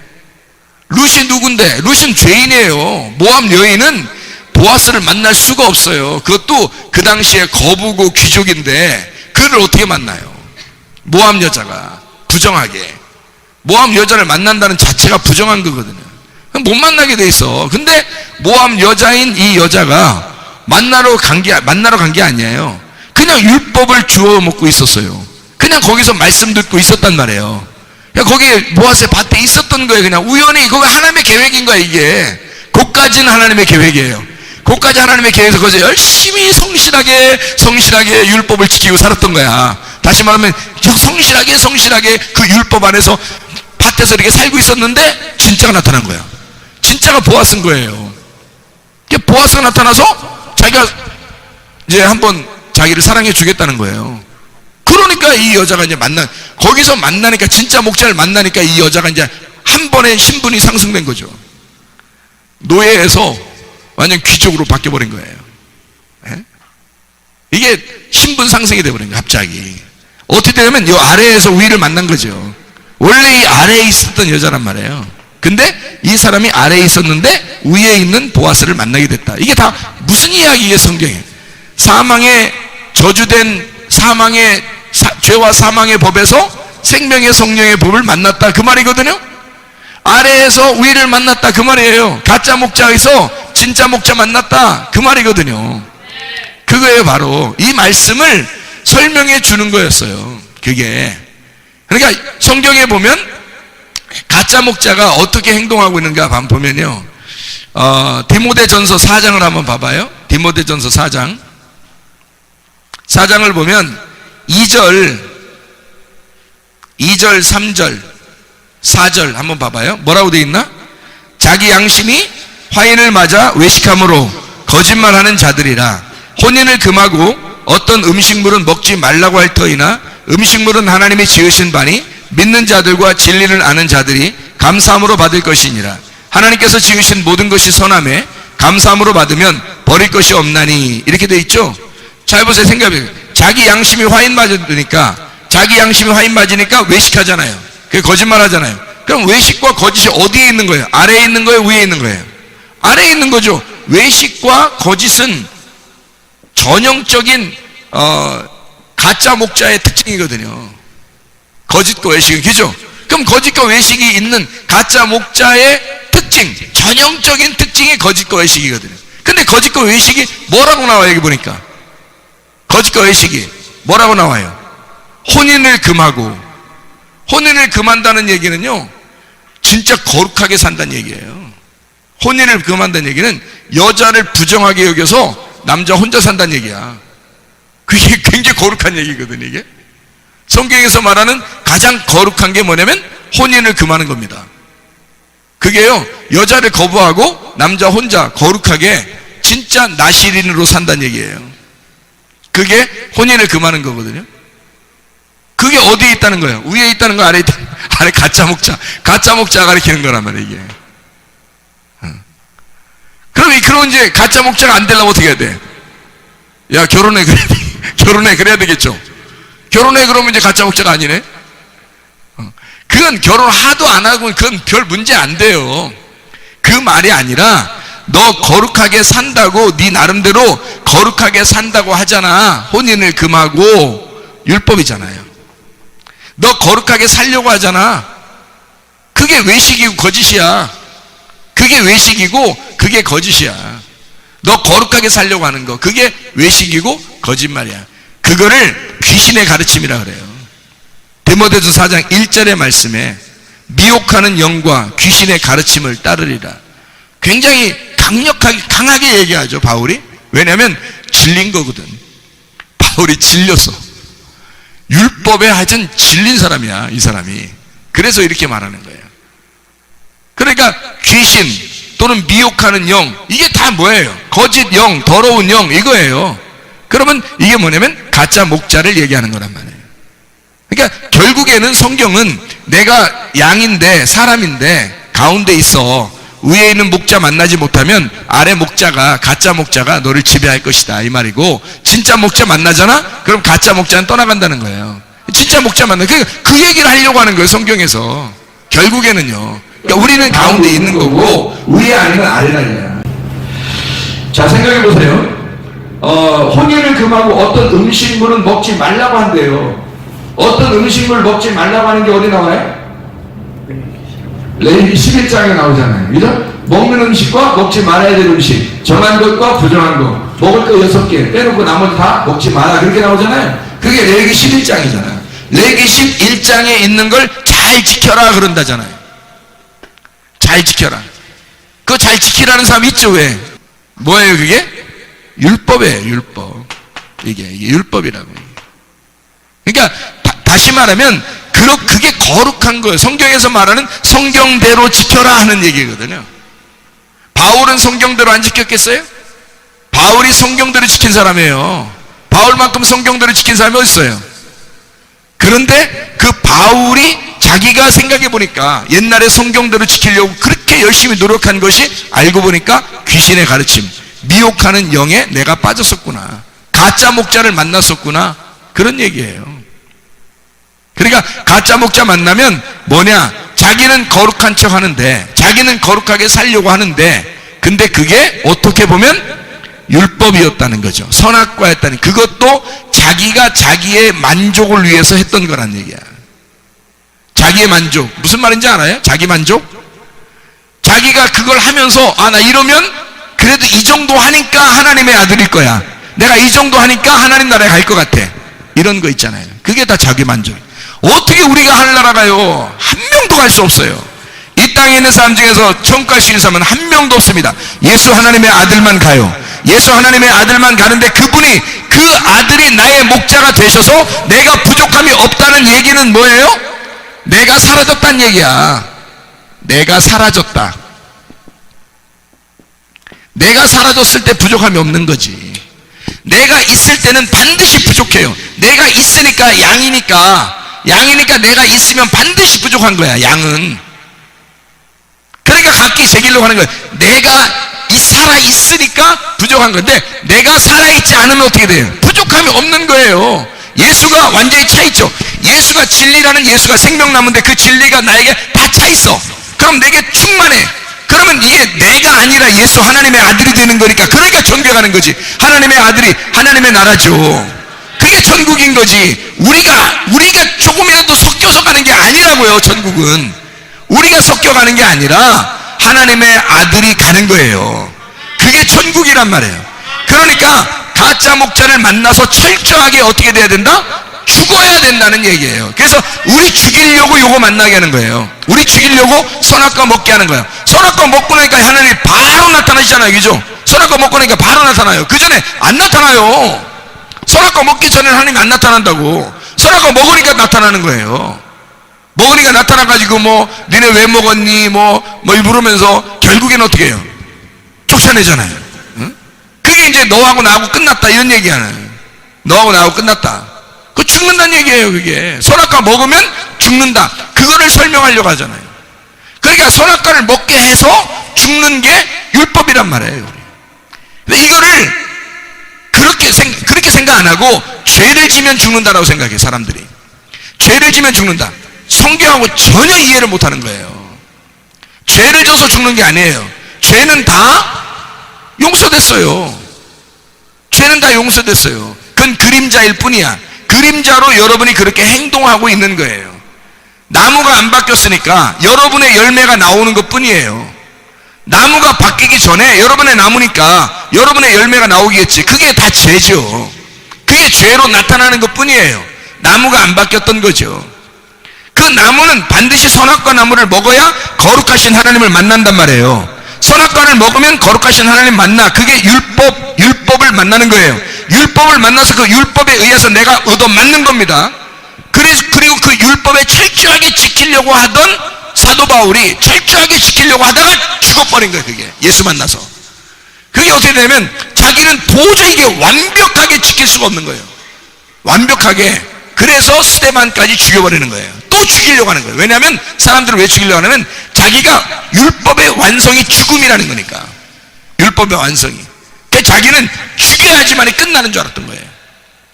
룻이 누군데? 룻은 죄인이에요. 모압 여인은 보아스를 만날 수가 없어요. 그것도 그 당시에 거부고 귀족인데 그를 어떻게 만나요? 모압 여자가 부정하게. 모압 여자를 만난다는 자체가 부정한 거거든요. 못 만나게 돼 있어. 근데 모압 여자인 이 여자가 만나러 간 게 아니에요. 그냥 율법을 주워 먹고 있었어요. 그냥 거기서 말씀 듣고 있었단 말이에요. 그냥 거기 보아스의 밭에 있었던 거예요. 그냥 우연히. 그거 하나님의 계획인 거야, 이게. 그까지는 하나님의 계획이에요. 그까지 하나님의 계획에서 거기서 열심히 성실하게 율법을 지키고 살았던 거야. 다시 말하면 성실하게 그 율법 안에서 밭에서 이렇게 살고 있었는데 진짜가 나타난 거야. 진짜가 보아스인 거예요. 보아스가 나타나서 자기가 이제 한번 자기를 사랑해 주겠다는 거예요. 그러니까 이 여자가 이제 거기서 만나니까, 진짜 목자를 만나니까 이 여자가 이제 한 번에 신분이 상승된 거죠. 노예에서 완전 귀족으로 바뀌어버린 거예요. 예? 이게 신분 상승이 돼버린 거예요, 갑자기. 어떻게 되냐면 이 아래에서 위를 만난 거죠. 원래 이 아래에 있었던 여자란 말이에요. 근데 이 사람이 아래에 있었는데 위에 있는 보아스를 만나게 됐다. 이게 다 무슨 이야기예요, 성경에? 사망의 저주된 죄와 사망의 법에서 생명의 성령의 법을 만났다, 그 말이거든요. 아래에서 위를 만났다, 그 말이에요. 가짜 목자에서 진짜 목자 만났다, 그 말이거든요. 그거예요. 바로 이 말씀을 설명해 주는 거였어요, 그게. 그러니까 성경에 보면 가짜 목자가 어떻게 행동하고 있는가 보면요, 디모데전서 4장을 한번 봐봐요. 디모데전서 4장을 보면 2절, 3절, 4절 한번 봐봐요. 뭐라고 되어 있나? 자기 양심이 화인을 맞아 외식함으로 거짓말하는 자들이라. 혼인을 금하고 어떤 음식물은 먹지 말라고 할 터이나 음식물은 하나님이 지으신 바니 믿는 자들과 진리를 아는 자들이 감사함으로 받을 것이니라. 하나님께서 지으신 모든 것이 선함에 감사함으로 받으면 버릴 것이 없나니. 이렇게 돼 있죠. 잘 보세요. 생각해보세요. 자기 양심이 화인 맞으니까 외식하잖아요. 그게 거짓말 하잖아요. 그럼 외식과 거짓이 어디에 있는 거예요? 아래에 있는 거예요? 위에 있는 거예요? 아래에 있는 거죠. 외식과 거짓은 전형적인 가짜 목자의 특징이거든요. 거짓과 외식은, 그죠? 그럼 거짓과 외식이 있는 가짜 목자의 특징, 전형적인 특징이 거짓과 외식이거든요. 근데 거짓과 외식이 뭐라고 나와요? 여기 보니까 거짓과 외식이 뭐라고 나와요? 혼인을 금하고. 혼인을 금한다는 얘기는요, 진짜 거룩하게 산다는 얘기예요. 혼인을 금한다는 얘기는 여자를 부정하게 여겨서 남자 혼자 산다는 얘기야. 그게 굉장히 거룩한 얘기거든요. 이게 성경에서 말하는 가장 거룩한 게 뭐냐면 혼인을 금하는 겁니다. 그게요, 여자를 거부하고 남자 혼자 거룩하게 진짜 나시린으로 산다는 얘기예요. 그게 혼인을 금하는 거거든요. 그게 어디에 있다는 거예요? 위에 있다는 거, 아래에 있다는 거? 아래 가짜 목자가 가리키는 거란 말이에요, 이게. 그럼 이제 가짜 목자가 안 되려면 어떻게 해야 돼? 야, 결혼해, 그래야 되겠죠. 결혼해, 그러면 이제 가짜 목자가 아니네? 그건 결혼하도 안 하고 그건 별 문제 안 돼요. 그 말이 아니라, 너 거룩하게 산다고, 네 나름대로 거룩하게 산다고 하잖아. 혼인을 금하고, 율법이잖아요. 너 거룩하게 살려고 하잖아. 그게 외식이고 거짓이야. 그게 외식이고 그게 거짓이야. 너 거룩하게 살려고 하는 거, 그게 외식이고 거짓말이야. 그거를 귀신의 가르침이라 그래요. 디모데서 4장 1절의 말씀에 미혹하는 영과 귀신의 가르침을 따르리라. 굉장히 강하게 얘기하죠, 바울이. 왜냐하면 질린 거거든. 바울이 질렸어. 율법에 하여튼 질린 사람이야, 이 사람이. 그래서 이렇게 말하는 거예요. 그러니까 귀신 또는 미혹하는 영, 이게 다 뭐예요? 거짓 영, 더러운 영, 이거예요. 그러면 이게 뭐냐면 가짜 목자를 얘기하는 거란 말이에요. 그러니까 결국에는 성경은 내가 양인데, 사람인데 가운데 있어. 위에 있는 목자 만나지 못하면 아래 목자가, 가짜 목자가 너를 지배할 것이다, 이 말이고, 진짜 목자 만나잖아? 그럼 가짜 목자는 떠나간다는 거예요. 진짜 목자 만나. 그 얘기를 하려고 하는 거예요, 성경에서. 결국에는요. 그러니까 우리는 가운데 있는 거고 위에 아니면 아래라냐. 자, 생각해 보세요. 혼인을 금하고 어떤 음식물은 먹지 말라고 한대요. 어떤 음식물 먹지 말라고 하는 게 어디 나와요? 레위기 11장에 나오잖아요. 그죠? 먹는 음식과 먹지 말아야 될 음식, 정한 것과 부정한 것, 먹을 거 6개 빼놓고 나머지 다 먹지 마라, 그렇게 나오잖아요. 그게 레위기 11장이잖아요. 레위기 11장에 있는 걸 잘 지켜라 그런다잖아요. 잘 지켜라. 그거 잘 지키라는 사람 있죠, 왜? 뭐예요, 그게? 율법이에요, 율법. 이게 율법이라고. 그러니까 다시 말하면 그게 거룩한 거예요. 성경에서 말하는 성경대로 지켜라 하는 얘기거든요. 바울은 성경대로 안 지켰겠어요? 바울이 성경대로 지킨 사람이에요. 바울만큼 성경대로 지킨 사람이 어디 있어요? 그런데 그 바울이 자기가 생각해 보니까 옛날에 성경대로 지키려고 그렇게 열심히 노력한 것이 알고 보니까 귀신의 가르침, 미혹하는 영에 내가 빠졌었구나, 가짜 목자를 만났었구나, 그런 얘기예요. 그러니까 가짜 목자 만나면 뭐냐, 자기는 거룩한 척 하는데, 자기는 거룩하게 살려고 하는데, 근데 그게 어떻게 보면 율법이었다는 거죠. 선악과였다는, 그것도 자기가 자기의 만족을 위해서 했던 거란 얘기야. 자기의 만족, 무슨 말인지 알아요? 자기 만족? 자기가 그걸 하면서, 나 이러면 그래도 이 정도 하니까 하나님의 아들일 거야, 내가 이 정도 하니까 하나님 나라에 갈 것 같아, 이런 거 있잖아요. 그게 다 자기 만족. 어떻게 우리가 하늘나라 가요? 한 명도 갈 수 없어요. 이 땅에 있는 사람 중에서 천국 갈 수 있는 사람은 한 명도 없습니다. 예수 하나님의 아들만 가요. 예수 하나님의 아들만 가는데, 그분이, 그 아들이 나의 목자가 되셔서 내가 부족함이 없다는 얘기는 뭐예요? 내가 사라졌다는 얘기야. 내가 사라졌다. 내가 사라졌을 때 부족함이 없는 거지. 내가 있을 때는 반드시 부족해요. 내가 있으니까, 양이니까 내가 있으면 반드시 부족한 거야, 양은. 그러니까 각기 새기려고 하는 거야. 내가 살아있으니까 부족한 건데, 내가 살아있지 않으면 어떻게 돼요? 부족함이 없는 거예요. 예수가 완전히 차있죠. 예수가 진리라는, 예수가 생명나무인데 그 진리가 나에게 다 차있어. 그럼 내게 충만해. 그러면 이게 내가 아니라 예수 하나님의 아들이 되는 거니까, 그러니까 천국에 가는 거지. 하나님의 아들이 하나님의 나라죠. 그게 천국인 거지. 우리가 조금이라도 섞여서 가는 게 아니라고요. 천국은 우리가 섞여가는 게 아니라 하나님의 아들이 가는 거예요. 그게 천국이란 말이에요. 그러니까 가짜 목자를 만나서 철저하게 어떻게 돼야 된다? 죽어야 된다는 얘기예요. 그래서 우리 죽이려고 요거 만나게 하는 거예요. 우리 죽이려고 선악과 먹게 하는 거예요. 선악과 먹고 나니까 하나님이 바로 나타나시잖아요, 그죠? 선악과 먹고 나니까 바로 나타나요. 그 전에 안 나타나요. 선악과 먹기 전에는 하나님이 안 나타난다고. 선악과 먹으니까 나타나는 거예요. 먹으니까 나타나가지고 니네 왜 먹었니? 물으면서 결국엔 어떻게 해요? 쫓아내잖아요. 응? 이게 너하고 나하고 끝났다 이런 얘기 하나요. 너하고 나하고 끝났다. 그 죽는다는 얘기예요. 그게 선악과 먹으면 죽는다. 그거를 설명하려고 하잖아요. 그러니까 선악과를 먹게 해서 죽는 게 율법이란 말이에요. 근데 이거를 그렇게 생각 안 하고 죄를 지면 죽는다라고 생각해요. 사람들이 죄를 지면 죽는다. 성경하고 전혀 이해를 못하는 거예요. 죄를 져서 죽는 게 아니에요. 죄는 다 용서됐어요. 죄는 다 용서됐어요. 그건 그림자일 뿐이야. 그림자로 여러분이 그렇게 행동하고 있는 거예요. 나무가 안 바뀌었으니까 여러분의 열매가 나오는 것 뿐이에요. 나무가 바뀌기 전에 여러분의 나무니까 여러분의 열매가 나오겠지. 그게 다 죄죠. 그게 죄로 나타나는 것 뿐이에요. 나무가 안 바뀌었던 거죠. 그 나무는 반드시 선악과 나무를 먹어야 거룩하신 하나님을 만난단 말이에요. 선악과를 먹으면 거룩하신 하나님 만나. 그게 율법을 만나는 거예요. 율법을 만나서 그 율법에 의해서 내가 얻어맞는 겁니다. 그리고 그 율법에 철저하게 지키려고 하던 사도 바울이 철저하게 지키려고 하다가 죽어버린 거예요. 그게 예수 만나서. 그게 어떻게 되냐면 자기는 도저히 이게 완벽하게 지킬 수가 없는 거예요. 완벽하게. 그래서 스데반까지 죽여버리는 거예요. 또 죽이려고 하는 거예요. 왜냐하면 사람들을 왜 죽이려고 하냐면 자기가 율법의 완성이 죽음이라는 거니까. 율법의 완성이. 그러니까 자기는 죽여야지만이 끝나는 줄 알았던 거예요.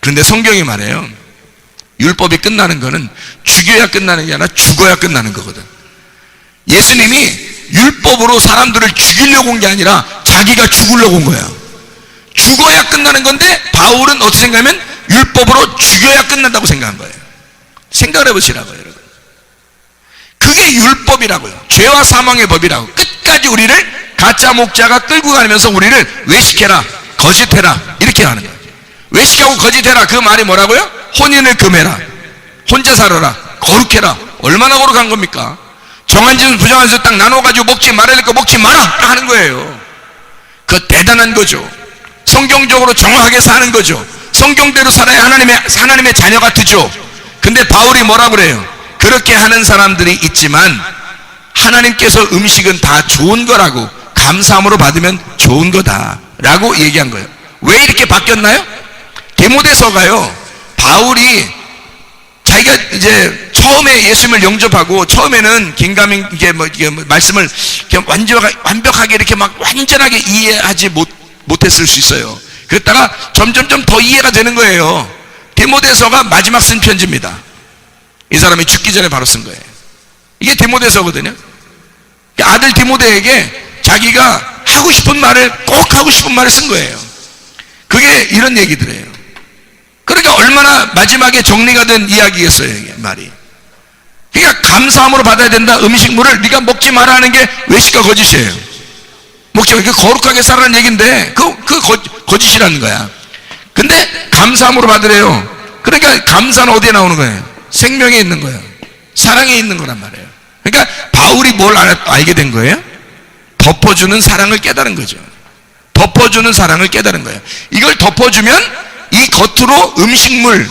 그런데 성경이 말해요. 율법이 끝나는 거는 죽여야 끝나는 게 아니라 죽어야 끝나는 거거든. 예수님이 율법으로 사람들을 죽이려고 온 게 아니라 자기가 죽으려고 온 거야. 죽어야 끝나는 건데 바울은 어떻게 생각하면 율법으로 죽여야 끝난다고 생각한 거예요. 생각을 해보시라고요, 여러분. 그게 율법이라고요. 죄와 사망의 법이라고. 끝까지 우리를 가짜 목자가 끌고 가면서 우리를 외식해라, 거짓해라 이렇게 하는 거예요. 외식하고 거짓해라 그 말이 뭐라고요? 혼인을 금해라, 혼자 살아라, 거룩해라. 얼마나 거룩한 겁니까? 정한 짓은 부정한 짓을 딱 나눠가지고 먹지 말아야 될 거 먹지 마라 하는 거예요. 그거 대단한 거죠. 성경적으로 정확하게 사는 거죠. 성경대로 살아야 하나님의 자녀가 되죠. 근데 바울이 뭐라 그래요? 그렇게 하는 사람들이 있지만 하나님께서 음식은 다 좋은 거라고, 감사함으로 받으면 좋은 거다 라고 얘기한 거예요. 왜 이렇게 바뀌었나요? 디모데서가요, 바울이 자기가 이제 처음에 예수님을 영접하고 처음에는 긴가민 이게 말씀을 완벽하게 이렇게 막 완전하게 이해하지 못했을 수 있어요. 그랬다가 점점점 더 이해가 되는 거예요. 디모데서가 마지막 쓴 편지입니다. 이 사람이 죽기 전에 바로 쓴 거예요. 이게 디모데서거든요. 아들 디모데에게 자기가 하고 싶은 말을 꼭 하고 싶은 말을 쓴 거예요. 그게 이런 얘기들이에요. 그러니까 얼마나 마지막에 정리가 된 이야기겠어요, 이게 말이. 그러니까 감사함으로 받아야 된다. 음식물을 네가 먹지 마라 하는 게 외식과 거짓이에요. 먹지 마. 거룩하게 살아라는 얘기인데 그 거짓이라는 거야. 근데 감사함으로 받으래요. 그러니까 감사는 어디에 나오는 거예요? 생명에 있는 거예요. 사랑에 있는 거란 말이에요. 그러니까 바울이 뭘 알게 된 거예요? 덮어주는 사랑을 깨달은 거죠. 덮어주는 사랑을 깨달은 거예요. 이걸 덮어주면 이 겉으로 음식물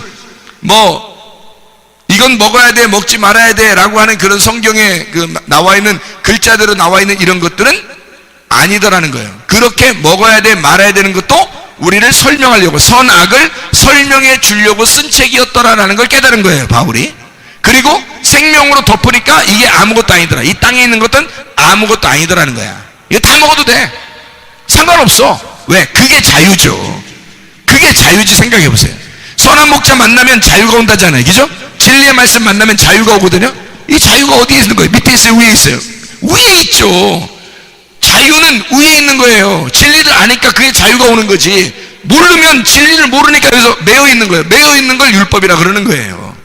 이건 먹어야 돼, 먹지 말아야 돼 라고 하는 그런 성경에 나와 있는 글자대로 나와 있는 이런 것들은 아니더라는 거예요. 그렇게 먹어야 돼, 말아야 되는 것도 우리를 설명하려고, 선악을 설명해 주려고 쓴 책이었더라라는 걸 깨달은 거예요, 바울이. 그리고 생명으로 덮으니까 이게 아무것도 아니더라. 이 땅에 있는 것은 아무것도 아니더라는 거야. 이거 다 먹어도 돼. 상관없어. 왜? 그게 자유죠. 그게 자유지. 생각해 보세요. 선한 목자 만나면 자유가 온다잖아요. 그죠? 진리의 말씀 만나면 자유가 오거든요. 이 자유가 어디에 있는 거예요? 밑에 있어요? 위에 있어요? 위에 있죠. 자유는 위에 있는 거예요. 진리를 아니까 그게 자유가 오는 거지. 모르면, 진리를 모르니까 그래서 매여 있는 거예요. 매여 있는 걸 율법이라 그러는 거예요.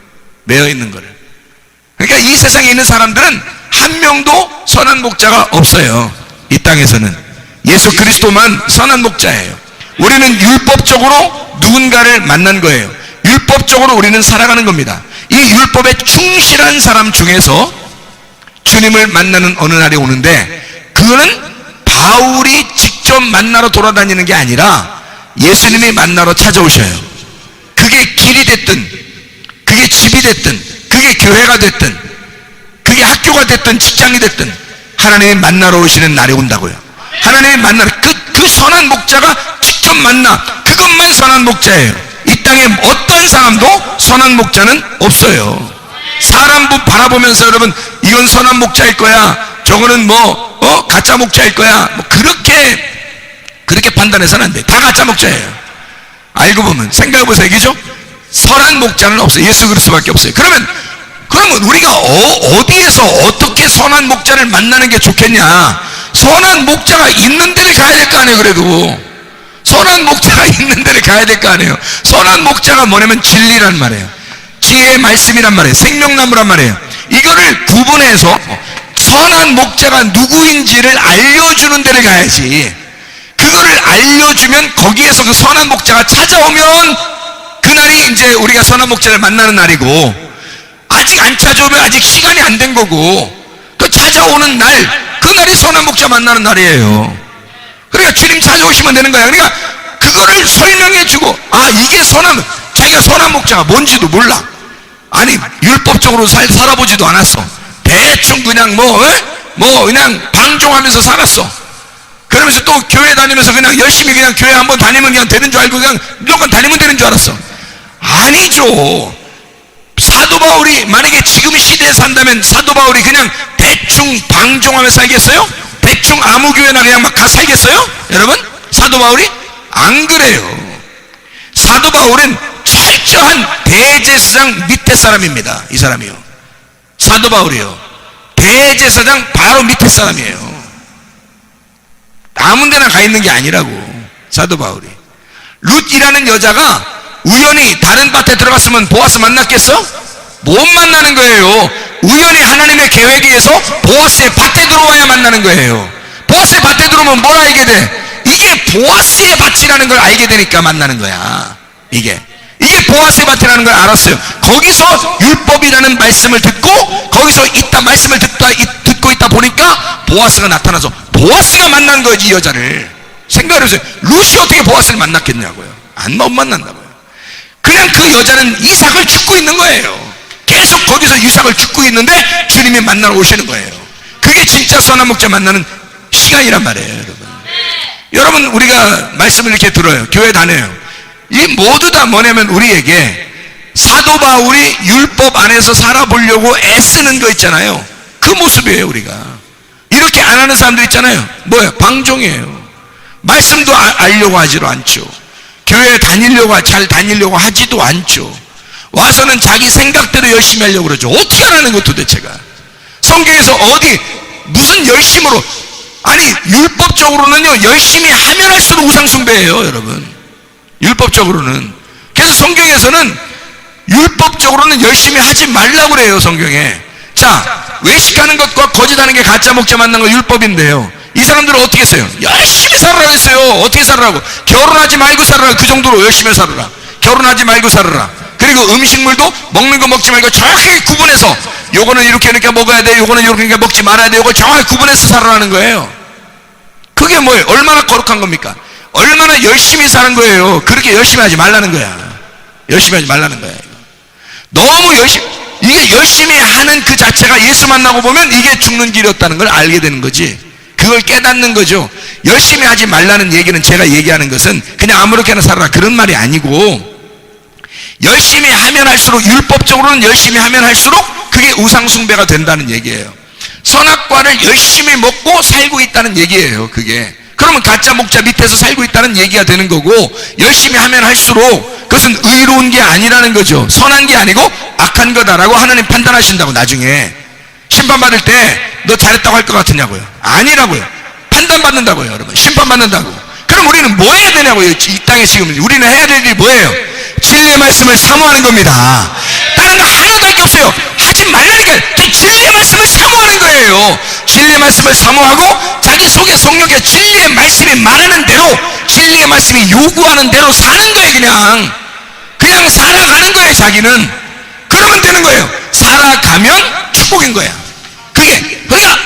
매여 있는 거를. 그러니까 이 세상에 있는 사람들은 한 명도 선한 목자가 없어요. 이 땅에서는 예수 그리스도만 선한 목자예요. 우리는 율법적으로 누군가를 만난 거예요. 율법적으로 우리는 살아가는 겁니다. 이 율법에 충실한 사람 중에서 주님을 만나는 어느 날이 오는데, 그거는 바울이 직접 만나러 돌아다니는 게 아니라 예수님이 만나러 찾아오셔요. 그게 길이 됐든, 그게 집이 됐든, 그게 교회가 됐든, 그게 학교가 됐든, 직장이 됐든 하나님이 만나러 오시는 날이 온다고요. 하나님이 만나러, 그 선한 목자가 직접 그것 만나, 그것만 선한 목자예요. 이 땅에 어떤 사람도 선한 목자는 없어요. 사람 바라보면서 여러분 이건 선한 목자일 거야, 저거는 가짜 목자일 거야, 그렇게 판단해서는 안 돼. 다 가짜 목자예요. 알고 보면 생각해보세요. 이게죠? 선한 목자는 없어요. 예수 그리스도밖에 없어요. 그러면 우리가 어디에서 어떻게 선한 목자를 만나는 게 좋겠냐? 선한 목자가 있는 데를 가야 될 거 아니에요. 그래도 선한 목자가 있는 데를 가야 될 거 아니에요. 선한 목자가 뭐냐면 진리란 말이에요. 지혜의 말씀이란 말이에요. 생명나무란 말이에요. 이거를 구분해서 선한 목자가 누구인지를 알려주는 데를 가야지. 그거를 알려주면 거기에서 그 선한 목자가 찾아오면 그날이 이제 우리가 선한 목자를 만나는 날이고, 아직 안 찾아오면 아직 시간이 안 된 거고, 그 찾아오는 날, 그날이 선한 목자 만나는 날이에요. 그러니까 주님 찾아오시면 되는 거야. 그러니까 그거를 설명해주고, 이게 자기가 선한 목자가 뭔지도 몰라. 아니 율법적으로 살아보지도 않았어. 대충 그냥 그냥 방종하면서 살았어. 그러면서 또 교회 다니면서 그냥 열심히 그냥 교회 한번 다니면 그냥 되는 줄 알고 그냥 무조건 다니면 되는 줄 알았어. 아니죠. 사도 바울이 만약에 지금 시대에 산다면 사도 바울이 그냥 대충 방종하며 살겠어요? 대충 아무 교회나 그냥 막 가 살겠어요? 여러분? 사도 바울이? 안 그래요. 사도 바울은 철저한 대제사장 밑에 사람입니다. 이 사람이요. 사도 바울이요. 대제사장 바로 밑에 사람이에요. 아무 데나 가 있는 게 아니라고. 사도 바울이. 룻이라는 여자가 우연히 다른 밭에 들어갔으면 보아스 만났겠어? 못 만나는 거예요. 우연히 하나님의 계획에 의해서 보아스의 밭에 들어와야 만나는 거예요. 보아스의 밭에 들어오면 뭘 알게 돼? 이게 보아스의 밭이라는 걸 알게 되니까 만나는 거야. 이게 보아스의 밭이라는 걸 알았어요. 거기서 율법이라는 말씀을 듣고, 거기서 말씀을 듣고 있다 보니까 보아스가 나타나서 보아스가 만난 거지. 이 여자를 생각해보세요. 룻이 어떻게 보아스를 만났겠냐고요. 못 만난다고요. 그냥 그 여자는 이삭을 죽고 있는 거예요. 계속 거기서 이삭을 죽고 있는데 주님이 만나러 오시는 거예요. 그게 진짜 선한 목자 만나는 시간이란 말이에요. 여러분 우리가 말씀을 이렇게 들어요. 교회 다녀요. 이 모두 다 뭐냐면 우리에게 사도 바울이 율법 안에서 살아보려고 애쓰는 거 있잖아요. 그 모습이에요. 우리가 이렇게 안 하는 사람들 있잖아요. 뭐예요? 방종이에요. 말씀도 알려고 하지도 않죠. 교회 잘 다니려고 하지도 않죠. 와서는 자기 생각대로 열심히 하려고 그러죠. 어떻게 하라는 거 도대체가? 성경에서 무슨 열심으로, 아니 율법적으로는요 열심히 하면 할수록 우상숭배예요. 여러분 율법적으로는. 그래서 성경에서는 율법적으로는 열심히 하지 말라고 그래요. 성경에. 자, 외식하는 것과 거짓하는 게 가짜 목자 만난 거 율법인데요, 이 사람들은 어떻게 했어요? 열심히 살아라 했어요. 어떻게 살아라고? 결혼하지 말고 살아라. 그 정도로 열심히 살아라. 결혼하지 말고 살아라. 그리고 음식물도 먹는 거 먹지 말고 정확하게 구분해서, 요거는 이렇게 먹어야 돼, 요거는 이렇게 먹지 말아야 돼, 요거 정확하게 구분해서 살아라는 거예요. 그게 뭐예요? 얼마나 거룩한 겁니까? 얼마나 열심히 사는 거예요. 그렇게 열심히 하지 말라는 거야. 열심히 하지 말라는 거야. 너무 이게 열심히 하는 그 자체가 예수 만나고 보면 이게 죽는 길이었다는 걸 알게 되는 거지. 그걸 깨닫는 거죠. 열심히 하지 말라는 얘기는, 제가 얘기하는 것은 그냥 아무렇게나 살아라 그런 말이 아니고, 열심히 하면 할수록, 율법적으로는 열심히 하면 할수록 그게 우상숭배가 된다는 얘기예요. 선악과를 열심히 먹고 살고 있다는 얘기예요. 그게 그러면 가짜 목자 밑에서 살고 있다는 얘기가 되는 거고, 열심히 하면 할수록 그것은 의로운 게 아니라는 거죠. 선한 게 아니고 악한 거다라고 하나님 판단하신다고. 나중에 심판받을 때 너 잘했다고 할 것 같으냐고요? 아니라고요. 판단받는다고요. 여러분 심판받는다고. 그럼 우리는 뭐 해야 되냐고요? 이 땅에 지금 우리는 해야 될 일이 뭐예요? 진리의 말씀을 사모하는 겁니다. 다른 거 하나도 할 게 없어요. 하지 말라니까. 진리의 말씀을 사모하는 거예요. 진리의 말씀을 사모하고 자기 속에 성령의 진리의 말씀이 말하는 대로, 진리의 말씀이 요구하는 대로 사는 거예요. 그냥 살아가는 거예요. 자기는 그러면 되는 거예요. 살아가면 축복인 거야. 그러니까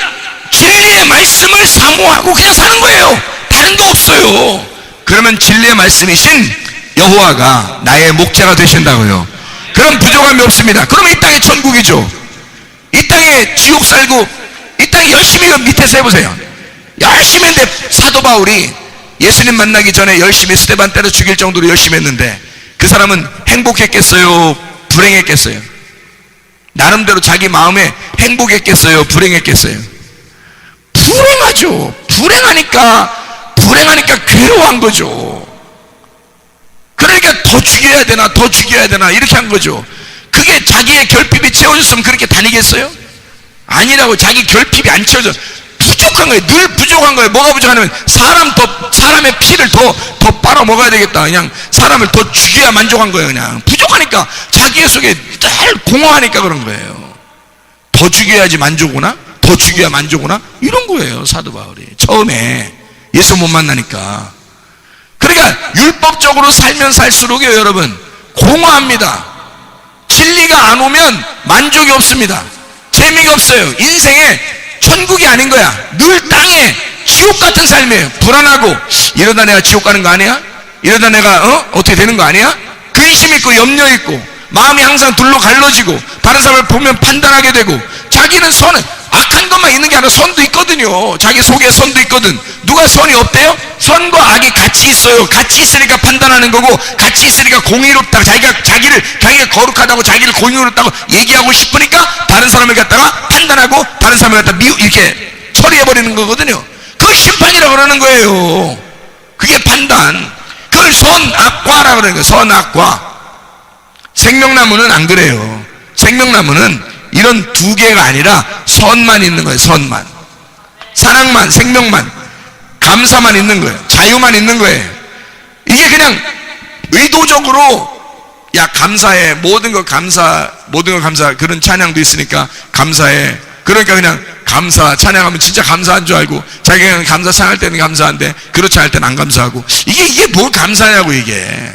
진리의 말씀을 사모하고 그냥 사는 거예요. 다른 거 없어요. 그러면 진리의 말씀이신 여호와가 나의 목자가 되신다고요. 그럼 부족함이 없습니다. 그럼 이 땅이 천국이죠. 이 땅에 지옥 살고, 이 땅에 열심히 밑에서 해보세요. 열심히 했는데 사도 바울이 예수님 만나기 전에 열심히 스데반 때려 죽일 정도로 열심히 했는데 그 사람은 행복했겠어요? 불행했겠어요? 나름대로 자기 마음에 행복했겠어요? 불행했겠어요? 불행하죠. 불행하니까 괴로워한 거죠. 그러니까 더 죽여야 되나 이렇게 한 거죠. 그게 자기의 결핍이 채워졌으면 그렇게 다니겠어요? 아니라고. 자기 결핍이 안 채워져. 부족한 거예요. 늘 부족한 거예요. 뭐가 부족하냐면 사람의 피를 더 빨아 먹어야 되겠다. 그냥 사람을 더 죽여야 만족한 거예요. 그냥 부족하니까 자기 속에 늘 공허하니까 그런 거예요. 더 죽여야지 만족구나, 더 죽여야 만족구나, 이런 거예요. 사도 바울이 처음에 예수 못 만나니까. 그러니까 율법적으로 살면 살수록요, 여러분, 공허합니다. 진리가 안 오면 만족이 없습니다. 재미가 없어요. 인생에 천국이 아닌 거야. 늘 땅에 지옥 같은 삶이에요. 불안하고, 이러다 내가 지옥 가는 거 아니야? 이러다 내가 어떻게 되는 거 아니야? 근심 있고 염려 있고 마음이 항상 둘로 갈라지고 다른 사람을 보면 판단하게 되고, 자기는 악한 것만 있는 게 아니라 선도 있거든요. 자기 속에 선도 있거든. 누가 선이 없대요? 선과 악이 같이 있어요. 같이 있으니까 판단하는 거고, 같이 있으니까 공의롭다, 자기가 거룩하다고 자기를 공의롭다고 얘기하고 싶으니까 다른 사람을 갖다가 판단하고 다른 사람을 갖다가 이렇게 처리해버리는 거거든요. 그걸 심판이라고 그러는 거예요. 그게 판단. 그걸 선악과라고 그러는 거예요. 선악과. 생명나무는 안 그래요. 생명나무는 이런 두 개가 아니라 선만 있는 거예요. 선만. 사랑만, 생명만, 감사만 있는 거예요. 자유만 있는 거예요. 이게 그냥 의도적으로 감사해, 모든 거 감사, 그런 찬양도 있으니까 감사해. 그러니까 그냥 감사, 찬양하면 진짜 감사한 줄 알고, 자기가 감사 상할 때는 감사한데 그렇지 않을 때는 안 감사하고, 이게 뭘 감사냐고. 이게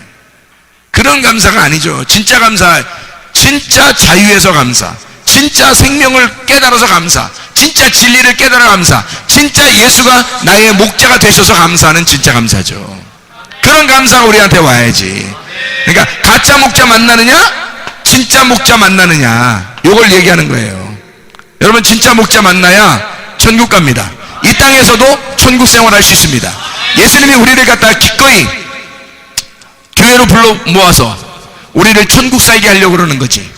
그런 감사가 아니죠. 진짜 감사, 진짜 자유에서 감사, 진짜 생명을 깨달아서 감사, 진짜 진리를 깨달아 감사, 진짜 예수가 나의 목자가 되셔서 감사하는 진짜 감사죠. 그런 감사가 우리한테 와야지. 그러니까 가짜 목자 만나느냐, 진짜 목자 만나느냐, 요걸 얘기하는 거예요. 여러분, 진짜 목자 만나야 천국 갑니다. 이 땅에서도 천국 생활할 수 있습니다. 예수님이 우리를 갖다가 기꺼이 교회로 불러 모아서 우리를 천국 살게 하려고 그러는 거지.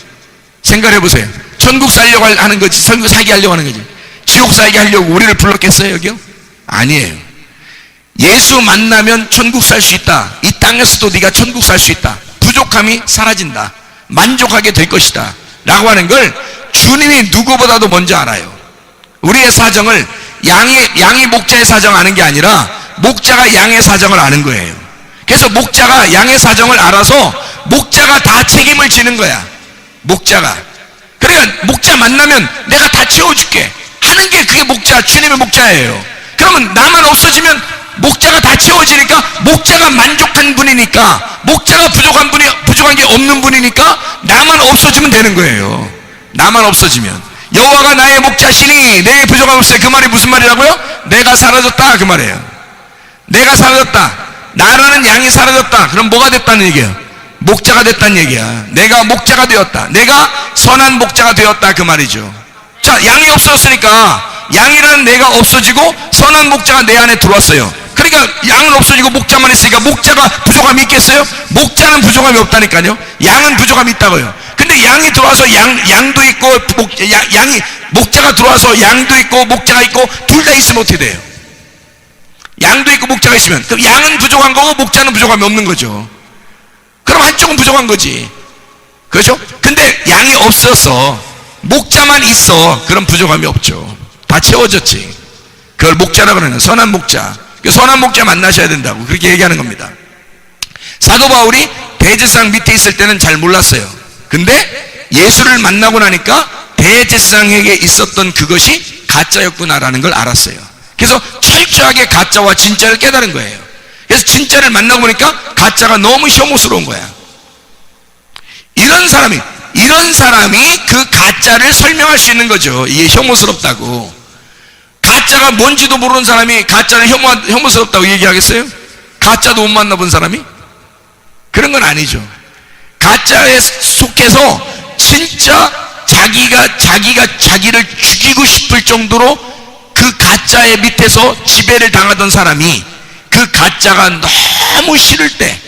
생각해 보세요. 천국 살려고 하는 거지, 천국 살게 하려고 하는 거지. 지옥 살게 하려고 우리를 불렀겠어요, 여기요? 아니에요. 예수 만나면 천국 살 수 있다. 이 땅에서도 네가 천국 살 수 있다. 부족함이 사라진다. 만족하게 될 것이다. 라고 하는 걸 주님이 누구보다도 먼저 알아요. 우리의 사정을 양이 목자의 사정 아는 게 아니라 목자가 양의 사정을 아는 거예요. 그래서 목자가 양의 사정을 알아서 목자가 다 책임을 지는 거야. 목자가. 그러니까 목자 만나면 내가 다 채워줄게 하는 게 그게 주님의 목자예요. 그러면 나만 없어지면 목자가 다 채워지니까, 목자가 만족한 분이니까, 목자가 부족한 게 없는 분이니까 나만 없어지면 되는 거예요. 나만 없어지면. 여호와가 나의 목자시니 내게 부족함 없어요. 그 말이 무슨 말이라고요? 내가 사라졌다, 그 말이에요. 내가 사라졌다. 나라는 양이 사라졌다. 그럼 뭐가 됐다는 얘기예요? 목자가 됐다는 얘기야. 내가 목자가 되었다. 내가 선한 목자가 되었다, 그 말이죠. 자, 양이 없어졌으니까 양이라는 내가 없어지고 선한 목자가 내 안에 들어왔어요. 그러니까 양은 없어지고 목자만 있으니까 목자가 부족함이 있겠어요? 목자는 부족함이 없다니까요. 양은 부족함이 있다고요. 근데 양이 들어와서 양도 있고 목자가 들어와서 양도 있고 목자가 있고 둘 다 있으면 어떻게 돼요? 양도 있고 목자가 있으면 그럼 양은 부족한 거고 목자는 부족함이 없는 거죠. 그럼 한쪽은 부족한 거지. 그렇죠? 근데 양이 없어서 목자만 있어. 그럼 부족함이 없죠. 다 채워졌지. 그걸 목자라고 그러는, 선한 목자. 선한 목자 만나셔야 된다고 그렇게 얘기하는 겁니다. 사도 바울이 대제사장 밑에 있을 때는 잘 몰랐어요. 근데 예수를 만나고 나니까 대제사장에게 있었던 그것이 가짜였구나라는 걸 알았어요. 그래서 철저하게 가짜와 진짜를 깨달은 거예요. 그래서 진짜를 만나고 보니까 가짜가 너무 혐오스러운 거야. 이런 사람이 그 가짜를 설명할 수 있는 거죠. 이게 혐오스럽다고. 가짜가 뭔지도 모르는 사람이 가짜는 혐오스럽다고 얘기하겠어요? 가짜도 못 만나본 사람이? 그런 건 아니죠. 가짜에 속해서 진짜 자기가 자기를 죽이고 싶을 정도로 그 가짜의 밑에서 지배를 당하던 사람이 그 가짜가 너무 싫을 때,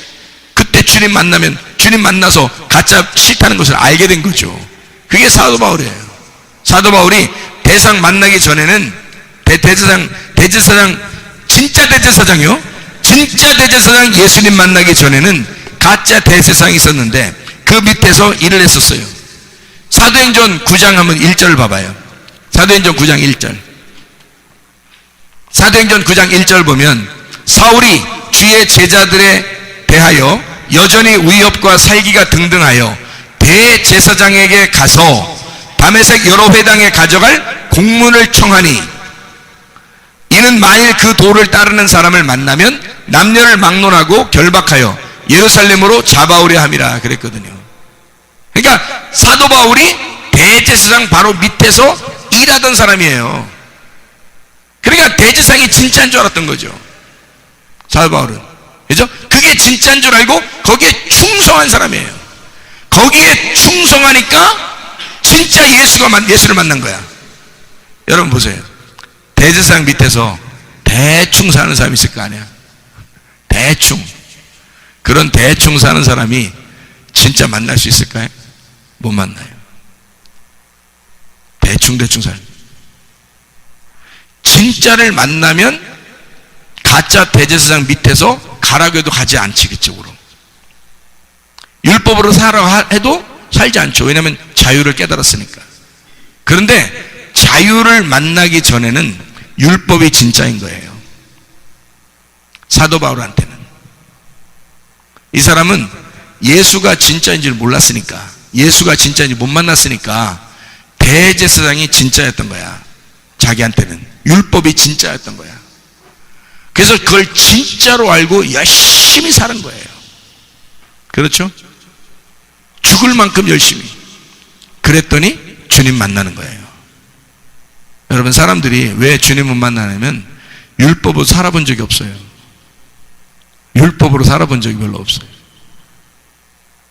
그때 주님 만나면, 주님 만나서 가짜 싫다는 것을 알게 된 거죠. 그게 사도 바울이에요. 사도 바울이 대상 만나기 전에는 대제사장, 진짜 대제사장이요, 진짜 대제사장 예수님 만나기 전에는 가짜 대제사장이 있었는데 그 밑에서 일을 했었어요. 사도행전 9장 한번 1절을 봐봐요. 사도행전 9장 1절. 사도행전 9장 1절 보면, 사울이 주의 제자들에 대하여 여전히 위협과 살기가 등등하여 대제사장에게 가서 다메섹 여러 회당에 가져갈 공문을 청하니, 이는 만일 그 도를 따르는 사람을 만나면 남녀를 막론하고 결박하여 예루살렘으로 잡아오려 함이라 그랬거든요. 그러니까 사도 바울이 대제사장 바로 밑에서 일하던 사람이에요. 그러니까 대제사장이 진짜인 줄 알았던 거죠, 사도 바울은. 그죠? 그게 진짜인 줄 알고 거기에 충성한 사람이에요. 거기에 충성하니까 진짜 예수를 만난 거야. 여러분 보세요. 대제사장 밑에서 대충 사는 사람이 있을 거 아니야. 대충. 그런 대충 사는 사람이 진짜 만날 수 있을까요? 못 만나요. 대충 사는. 진짜를 만나면 가짜 대제사장 밑에서 가라고 해도 가지 않지, 그쪽으로. 율법으로 살아 해도 살지 않죠. 왜냐하면 자유를 깨달았으니까. 그런데 자유를 만나기 전에는 율법이 진짜인 거예요, 사도 바울한테는. 이 사람은 예수가 진짜인지를 몰랐으니까, 예수가 진짜인지 못 만났으니까 대제사장이 진짜였던 거야. 자기한테는 율법이 진짜였던 거야. 그래서 그걸 진짜로 알고 열심히 사는 거예요. 그렇죠? 죽을 만큼 열심히. 그랬더니 주님 만나는 거예요. 여러분, 사람들이 왜 주님을 만나냐면 율법으로 살아본 적이 없어요. 율법으로 살아본 적이 별로 없어요.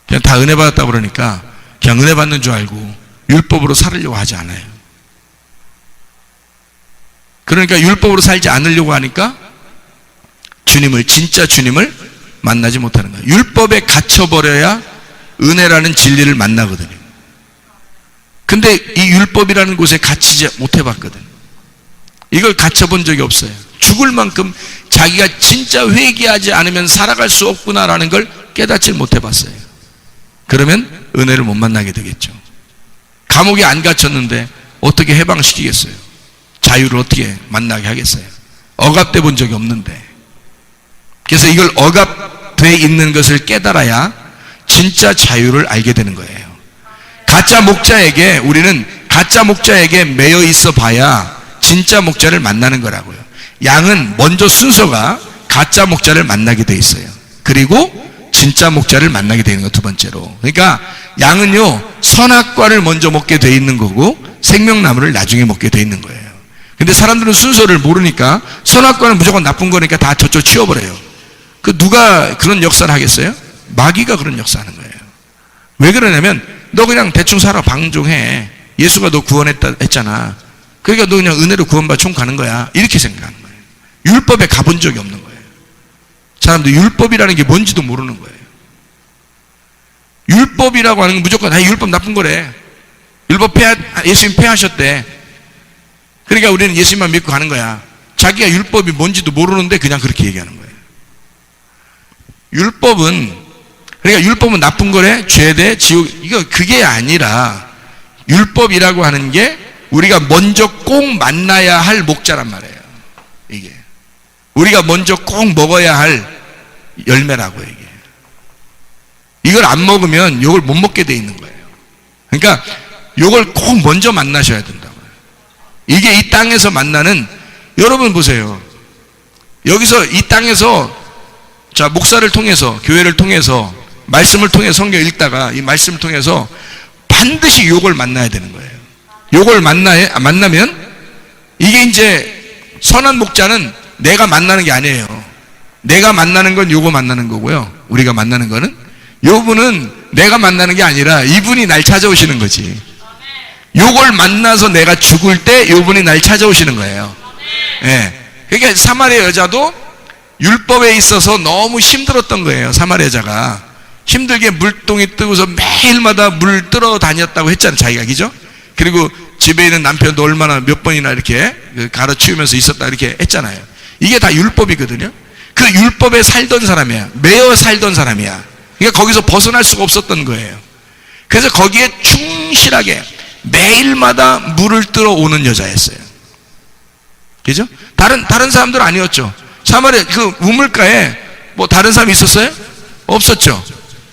그냥 다 은혜 받았다 그러니까 그냥 은혜 받는 줄 알고 율법으로 살으려고 하지 않아요. 그러니까 율법으로 살지 않으려고 하니까 진짜 주님을 만나지 못하는 거예요. 율법에 갇혀버려야 은혜라는 진리를 만나거든요. 근데 이 율법이라는 곳에 갇히지 못해봤거든. 이걸 갇혀본 적이 없어요. 죽을 만큼 자기가 진짜 회개하지 않으면 살아갈 수 없구나라는 걸 깨닫지 못해봤어요. 그러면 은혜를 못 만나게 되겠죠. 감옥에 안 갇혔는데 어떻게 해방시키겠어요? 자유를 어떻게 만나게 하겠어요? 억압돼 본 적이 없는데. 그래서 이걸 억압돼 있는 것을 깨달아야 진짜 자유를 알게 되는 거예요. 우리는 가짜 목자에게 매여 있어 봐야 진짜 목자를 만나는 거라고요. 양은 먼저 순서가 가짜 목자를 만나게 돼 있어요. 그리고 진짜 목자를 만나게 되는 거, 두 번째로. 그러니까 양은요, 선악과를 먼저 먹게 돼 있는 거고 생명나무를 나중에 먹게 돼 있는 거예요. 근데 사람들은 순서를 모르니까 선악과는 무조건 나쁜 거니까 다 저쪽 치워버려요. 누가 그런 역사를 하겠어요? 마귀가 그런 역사하는 거예요. 왜 그러냐면 너 그냥 대충 살아, 방종해. 예수가 너 구원했다 했잖아. 그러니까 너 그냥 은혜로 구원받아 총 가는 거야. 이렇게 생각하는 거예요. 율법에 가본 적이 없는 거예요. 사람들 율법이라는 게 뭔지도 모르는 거예요. 율법이라고 하는 건 무조건 율법 나쁜 거래. 예수님 폐하셨대. 그러니까 우리는 예수님만 믿고 가는 거야. 자기가 율법이 뭔지도 모르는데 그냥 그렇게 얘기하는 거예요. 그러니까 율법은 나쁜 거래, 죄대, 지옥. 그게 아니라 율법이라고 하는 게 우리가 먼저 꼭 만나야 할 목자란 말이에요. 이게 우리가 먼저 꼭 먹어야 할 열매라고요. 이걸 안 먹으면 이걸 못 먹게 돼 있는 거예요. 그러니까 이걸 꼭 먼저 만나셔야 된다고요. 이게 이 땅에서 만나는, 여러분 보세요. 여기서 이 땅에서 목사를 통해서, 교회를 통해서, 말씀을 통해 성경 읽다가 이 말씀을 통해서 반드시 욕을 만나야 되는 거예요. 욕을 만나면 이게 이제 선한 목자는 내가 만나는 게 아니에요. 내가 만나는 건 요거 만나는 거고요. 우리가 만나는 거는, 요분은 내가 만나는 게 아니라 이분이 날 찾아오시는 거지. 요걸 만나서 내가 죽을 때 요분이 날 찾아오시는 거예요. 예. 그러니까 사마리아 여자도 율법에 있어서 너무 힘들었던 거예요. 사마리아 여자가 힘들게 물동이 뜨고서 매일마다 물 뜨러 다녔다고 했잖아요. 자기가, 그죠? 그리고 집에 있는 남편도 얼마나 몇 번이나 이렇게 가르치우면서 있었다 이렇게 했잖아요. 이게 다 율법이거든요. 그 율법에 살던 사람이야. 매여 살던 사람이야. 그러니까 거기서 벗어날 수가 없었던 거예요. 그래서 거기에 충실하게 매일마다 물을 뜨러 오는 여자였어요. 그죠? 다른 사람들은 아니었죠. 사마리아 그 우물가에 뭐 다른 사람이 있었어요? 없었죠.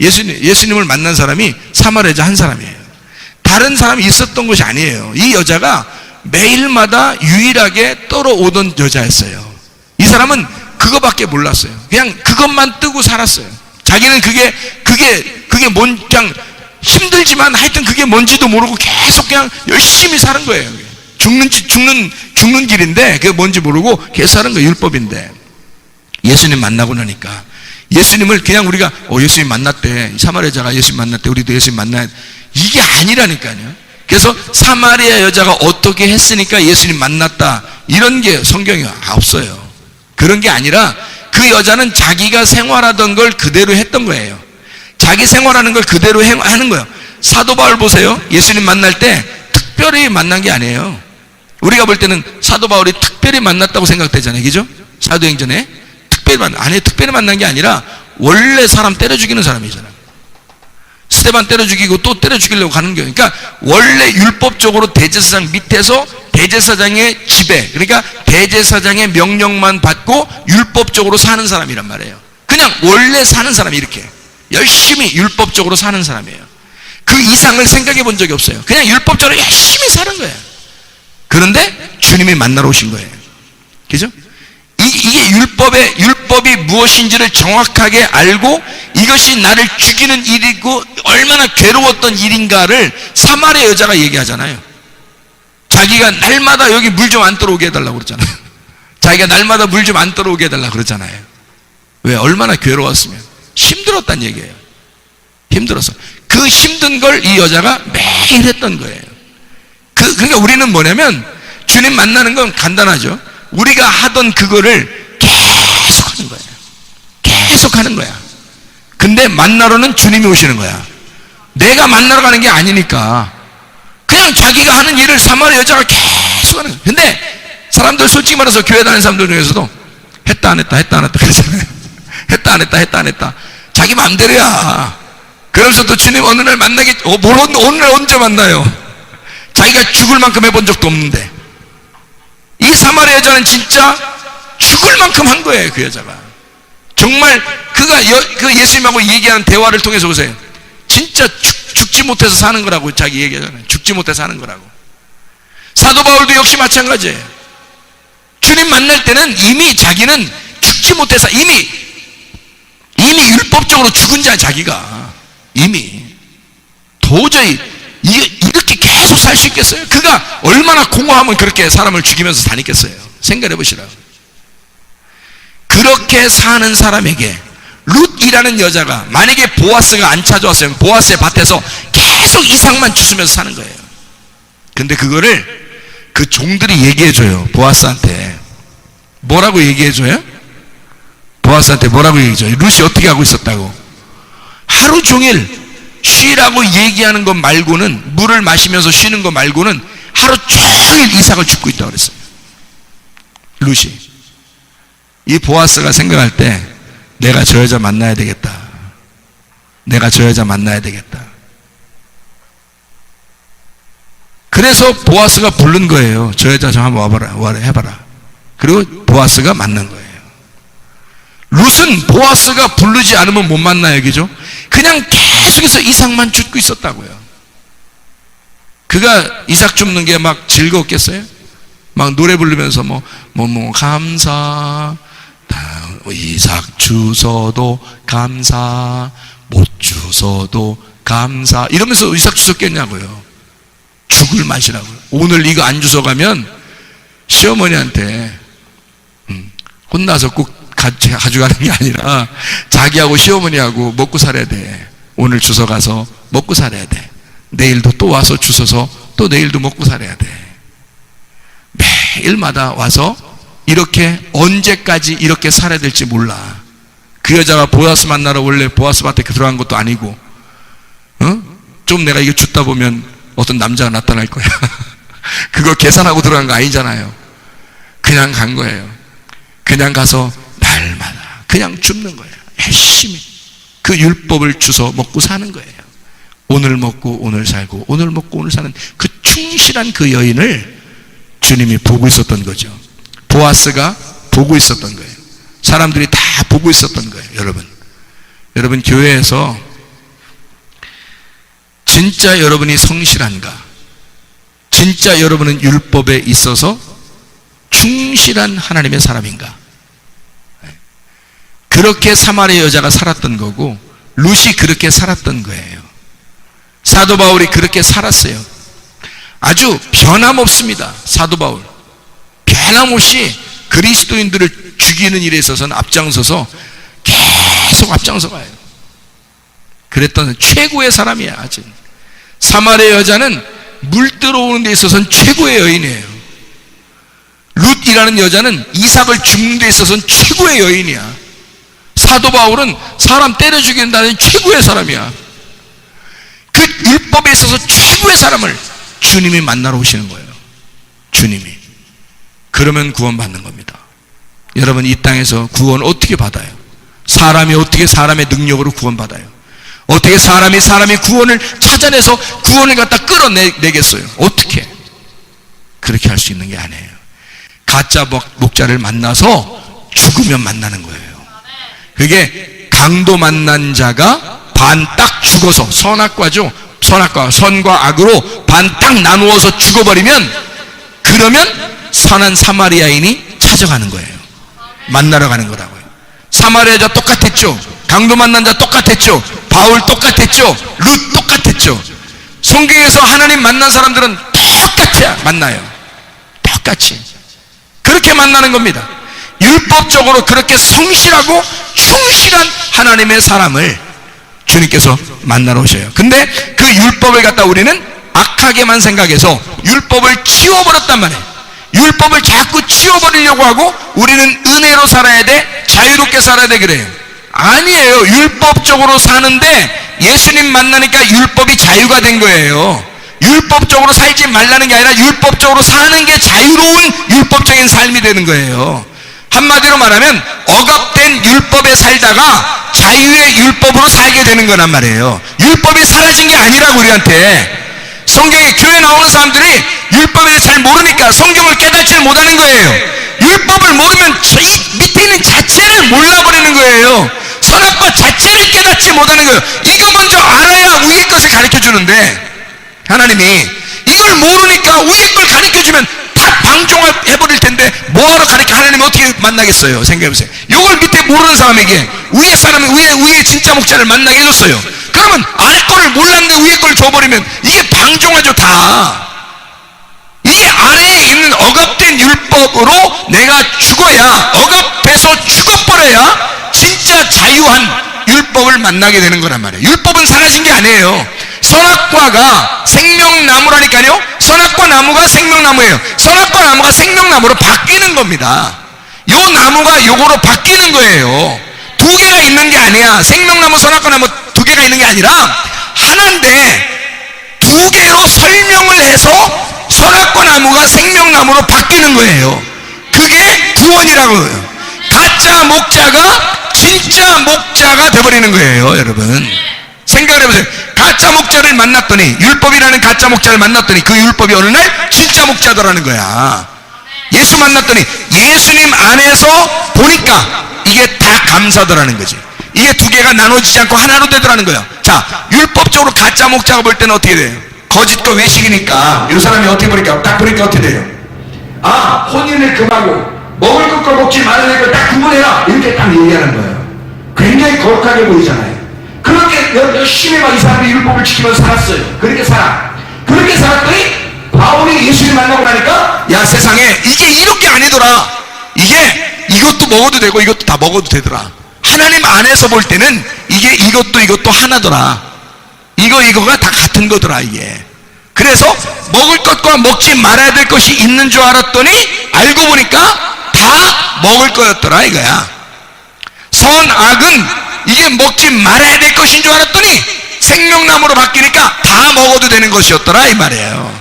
예수님을 만난 사람이 사마리아 여자 한 사람이에요. 다른 사람이 있었던 것이 아니에요. 이 여자가 매일마다 유일하게 떠러 오던 여자였어요. 이 사람은 그거밖에 몰랐어요. 그냥 그것만 뜨고 살았어요. 자기는 그게 그냥 힘들지만 하여튼 그게 뭔지도 모르고 계속 그냥 열심히 사는 거예요. 죽는 길인데 그게 뭔지 모르고 계속 사는 거예요. 율법인데. 예수님 만나고 나니까 예수님을 그냥 우리가 예수님 만났대, 사마리아 여자가 예수님 만났대, 우리도 예수님 만나야 돼, 이게 아니라니까요. 그래서 사마리아 여자가 어떻게 했으니까 예수님 만났다 이런 게 성경에 없어요. 그런 게 아니라 그 여자는 자기가 생활하던 걸 그대로 했던 거예요. 자기 생활하는 걸 그대로 하는 거예요. 사도 바울 보세요. 예수님 만날 때 특별히 만난 게 아니에요. 우리가 볼 때는 사도 바울이 특별히 만났다고 생각되잖아요. 그죠? 사도행전에 특별히 만난 게 아니라 원래 사람 때려 죽이는 사람이잖아요. 스데반 때려 죽이고 또 때려 죽이려고 가는 거예요. 그러니까 원래 율법적으로 대제사장 밑에서 대제사장의 지배, 그러니까 대제사장의 명령만 받고 율법적으로 사는 사람이란 말이에요. 그냥 원래 사는 사람이 이렇게 열심히 율법적으로 사는 사람이에요. 그 이상을 생각해 본 적이 없어요. 그냥 율법적으로 열심히 사는 거예요. 그런데 주님이 만나러 오신 거예요. 그죠? 이게 율법이 무엇인지를 정확하게 알고 이것이 나를 죽이는 일이고 얼마나 괴로웠던 일인가를 사마리아 여자가 얘기하잖아요. 자기가 날마다 여기 물 좀 안 들어오게 해달라고 그러잖아요. 자기가 날마다 물 좀 안 들어오게 해달라고 그러잖아요. 왜? 얼마나 괴로웠으면. 힘들었단 얘기예요. 힘들었어. 그 힘든 걸 이 여자가 매일 했던 거예요. 그러니까 우리는 뭐냐면 주님 만나는 건 간단하죠. 우리가 하던 그거를 계속 하는 거예요. 계속 하는 거야. 근데 만나러는 주님이 오시는 거야. 내가 만나러 가는 게 아니니까 그냥 자기가 하는 일을 사마리아 여자가 계속 하는 거야. 근데 사람들 솔직히 말해서 교회 다니는 사람들 중에서도 했다 안 했다 그러잖아요. 했다 안 했다 자기 마음대로야. 그러면서 또 주님 어느 날 오늘 언제 만나요? 자기가 죽을 만큼 해본 적도 없는데 이 사마리아 여자는 진짜 죽을 만큼 한 거예요. 그 여자가 정말 그 예수님하고 얘기하는 대화를 통해서 보세요. 진짜 죽지 못해서 사는 거라고 자기 얘기하잖아요. 죽지 못해서 사는 거라고. 사도 바울도 역시 마찬가지예요. 주님 만날 때는 이미 자기는 죽지 못해서 이미 율법적으로 죽은 자야. 자기가 이미 도저히 이렇게 계속 살 수 있겠어요? 그가 얼마나 공허하면 그렇게 사람을 죽이면서 다니겠어요? 생각해 보시라고. 그렇게 사는 사람에게 룻이라는 여자가 만약에 보아스가 안 찾아왔으면 보아스의 밭에서 계속 이상만 주스면서 사는 거예요. 근데 그거를 그 종들이 얘기해줘요. 보아스한테 뭐라고 얘기해줘요? 보아스한테 뭐라고 얘기해줘요? 룻이 어떻게 하고 있었다고? 하루 종일 쉬라고 얘기하는 것 말고는, 물을 마시면서 쉬는 것 말고는 하루 종일 이삭을 줍고 있다고 그랬어요. 룻이. 이 보아스가 생각할 때 내가 저 여자 만나야 되겠다. 내가 저 여자 만나야 되겠다. 그래서 보아스가 부른 거예요. 저 여자 좀 한번 와봐라 해봐라. 그리고 보아스가 만난 거예요. 룻은 보아스가 부르지 않으면 못 만나요. 그죠? 그냥 계속해서 이삭만 줍고 있었다고요. 그가 이삭 줍는 게 막 즐거웠겠어요? 막 노래 부르면서 감사, 이삭 주서도 감사, 못 주서도 감사 이러면서 이삭 주웠겠냐고요. 죽을 맛이라고요. 오늘 이거 안 주워 가면 시어머니한테 혼나서 꼭 가져가는 게 아니라 자기하고 시어머니하고 먹고 살아야 돼. 오늘 주워 가서 먹고 살아야 돼. 내일도 또 와서 주워서 또 내일도 먹고 살아야 돼. 매일마다 와서 이렇게 언제까지 이렇게 살아야 될지 몰라. 그 여자가 보아스 만나러 원래 보아스 밭에 들어간 것도 아니고, 좀 내가 이거 죽다 보면 어떤 남자가 나타날 거야. 그거 계산하고 들어간 거 아니잖아요. 그냥 간 거예요. 그냥 가서 날마다 그냥 줍는 거예요. 열심히 그 율법을 주워 먹고 사는 거예요. 오늘 먹고 오늘 살고 오늘 먹고 오늘 사는 그 충실한 그 여인을 주님이 보고 있었던 거죠. 보아스가 보고 있었던 거예요. 사람들이 다 보고 있었던 거예요. 여러분 교회에서 진짜 여러분이 성실한가? 진짜 여러분은 율법에 있어서 충실한 하나님의 사람인가? 그렇게 사마리아 여자가 살았던 거고 룻이 그렇게 살았던 거예요. 사도 바울이 그렇게 살았어요. 아주 변함없습니다. 사도 바울 변함없이 그리스도인들을 죽이는 일에 있어서는 앞장서서 계속 앞장서 가요. 그랬던 최고의 사람이야. 아직 사마리아 여자는 물 들어오는 데 있어서는 최고의 여인이에요. 룻이라는 여자는 이삭을 죽는 데 있어서는 최고의 여인이야. 사도 바울은 사람 때려 죽인다는 최고의 사람이야. 그 율법에 있어서 최고의 사람을 주님이 만나러 오시는 거예요. 주님이. 그러면 구원받는 겁니다. 여러분, 이 땅에서 구원 어떻게 받아요? 사람이 어떻게 사람의 능력으로 구원받아요? 어떻게 사람이 구원을 찾아내서 구원을 갖다 끌어내겠어요? 어떻게? 그렇게 할 수 있는 게 아니에요. 가짜 목자를 만나서 죽으면 만나는 거예요. 그게 강도 만난 자가 반 딱 죽어서, 선악과죠. 선과 악으로 반 딱 나누어서 죽어버리면, 그러면 선한 사마리아인이 찾아가는 거예요. 만나러 가는 거라고요. 사마리아 여자 똑같았죠. 강도 만난 자 똑같았죠. 바울 똑같았죠. 룻 똑같았죠. 성경에서 하나님 만난 사람들은 똑같이 만나요. 똑같이. 그렇게 만나는 겁니다. 율법적으로 그렇게 성실하고 충실한 하나님의 사람을 주님께서 만나러 오셔요. 근데 그 율법을 갖다 우리는 악하게만 생각해서 율법을 치워버렸단 말이에요. 율법을 자꾸 치워버리려고 하고 우리는 은혜로 살아야 돼, 자유롭게 살아야 돼 그래요. 아니에요. 율법적으로 사는데 예수님 만나니까 율법이 자유가 된 거예요. 율법적으로 살지 말라는 게 아니라 율법적으로 사는 게 자유로운 율법적인 삶이 되는 거예요. 한마디로 말하면 억압된 율법에 살다가 자유의 율법으로 살게 되는 거란 말이에요. 율법이 사라진 게 아니라고. 우리한테 성경에 교회 나오는 사람들이 율법에 대해 잘 모르니까 성경을 깨닫지 못하는 거예요. 율법을 모르면 이 밑에 있는 자체를 몰라버리는 거예요. 선악과 자체를 깨닫지 못하는 거예요. 이거 먼저 알아야 위의 것을 가르쳐주는데, 하나님이 이걸 모르니까 위의 걸 가르쳐주면 다 방종해버릴 텐데 뭐하러 가르쳐? 하나님이 어떻게 만나겠어요? 생각해보세요. 이걸 밑에 모르는 사람에게 위의 사람이 위의 진짜 목자를 만나게 해줬어요. 그러면 아래 거를 몰랐는데 위의 걸 줘버리면 이게 방종하죠. 다 이게 아래에 있는 억압된 율법으로 내가 죽어야, 억압돼서 죽어버려야 진짜 자유한 율법을 만나게 되는 거란 말이에요. 율법은 사라진 게 아니에요. 선악과가 생명나무라니까요. 선악과 나무가 생명나무예요. 선악과 나무가 생명나무로 바뀌는 겁니다. 요 나무가 요거로 바뀌는 거예요. 두 개가 있는 게 아니야. 생명나무, 선악과 나무 두 개가 있는 게 아니라 하나인데 두 개로 설명을 해서 선악과 나무가 생명나무로 바뀌는 거예요. 그게 구원이라고 해요. 가짜 목자가 진짜 목자가 돼버리는 거예요. 여러분 생각을 해보세요. 가짜 목자를 만났더니, 율법이라는 가짜 목자를 만났더니 그 율법이 어느 날 진짜 목자더라는 거야. 예수 만났더니 예수님 안에서 보니까 이게 다 감사더라는 거지. 이게 두 개가 나눠지지 않고 하나로 되더라는 거야. 자, 율법적으로 가짜 목자가 볼 때는 어떻게 돼요? 거짓과 외식이니까 이 사람이 어떻게 보니까 딱 보니까 어떻게 돼요? 아, 혼인을 금하고 먹을 것과 먹지 말아야 걸 딱 구분해라, 이렇게 딱 얘기하는 거예요. 굉장히 거룩하게 보이잖아요. 그렇게 열심히 막 이 사람이 율법을 지키면서 살았어요. 그렇게 살았더니 바울이 예수님 만나고 나니까, 야, 세상에 이게 이렇게 아니더라. 이게 이것도 먹어도 되고 이것도 다 먹어도 되더라. 하나님 안에서 볼 때는 이게 이것도 하나더라. 이거가 다 같은 거더라. 이게 그래서 먹을 것과 먹지 말아야 될 것이 있는 줄 알았더니 알고 보니까 다 다 먹을 거였더라 이거야. 선악은 이게 먹지 말아야 될 것인 줄 알았더니 생명나무로 바뀌니까 다 먹어도 되는 것이었더라 이 말이에요.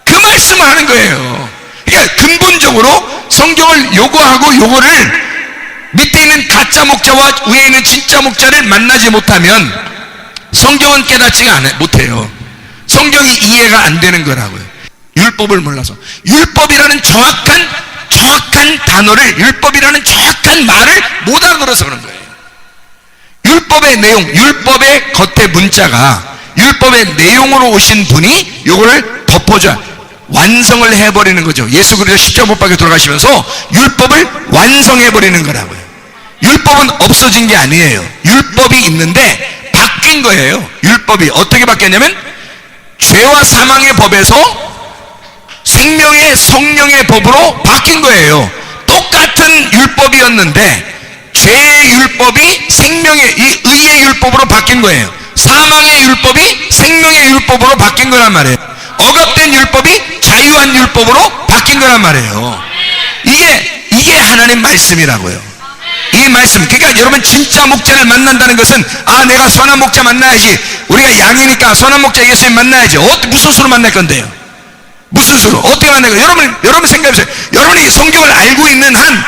그 말씀을 하는 거예요. 그러니까 근본적으로 성경을 요구하고 요거를 밑에 있는 가짜 목자와 위에 있는 진짜 목자를 만나지 못하면 성경은 깨닫지가 못해요. 성경이 이해가 안 되는 거라고요. 율법을 몰라서. 율법이라는 정확한 단어를, 율법이라는 정확한 말을 못 알아들어서 그런 거예요. 율법의 내용, 율법의 겉에 문자가 율법의 내용으로 오신 분이 요거를 덮어줘야 완성을 해버리는 거죠. 예수 그리스도 십자가 못 박혀 돌아가시면서 율법을 완성해버리는 거라고요. 율법은 없어진 게 아니에요. 율법이 있는데 바뀐 거예요. 율법이 어떻게 바뀌었냐면 죄와 사망의 법에서 생명의 성령의 법으로 바뀐 거예요. 똑같은 율법이었는데 죄의 율법이 생명의 이 의의 율법으로 바뀐 거예요. 사망의 율법이 생명의 율법으로 바뀐 거란 말이에요. 억압된 율법이 자유한 율법으로 바뀐 거란 말이에요. 이게 하나님 말씀이라고요. 이 말씀, 그러니까 여러분 진짜 목자를 만난다는 것은 내가 선한 목자 만나야지, 우리가 양이니까 선한 목자 예수님 만나야지. 무슨 수로 만날 건데요? 무슨 수로? 어떻게 만날 거예요? 여러분 생각해보세요. 여러분이 성경을 알고 있는 한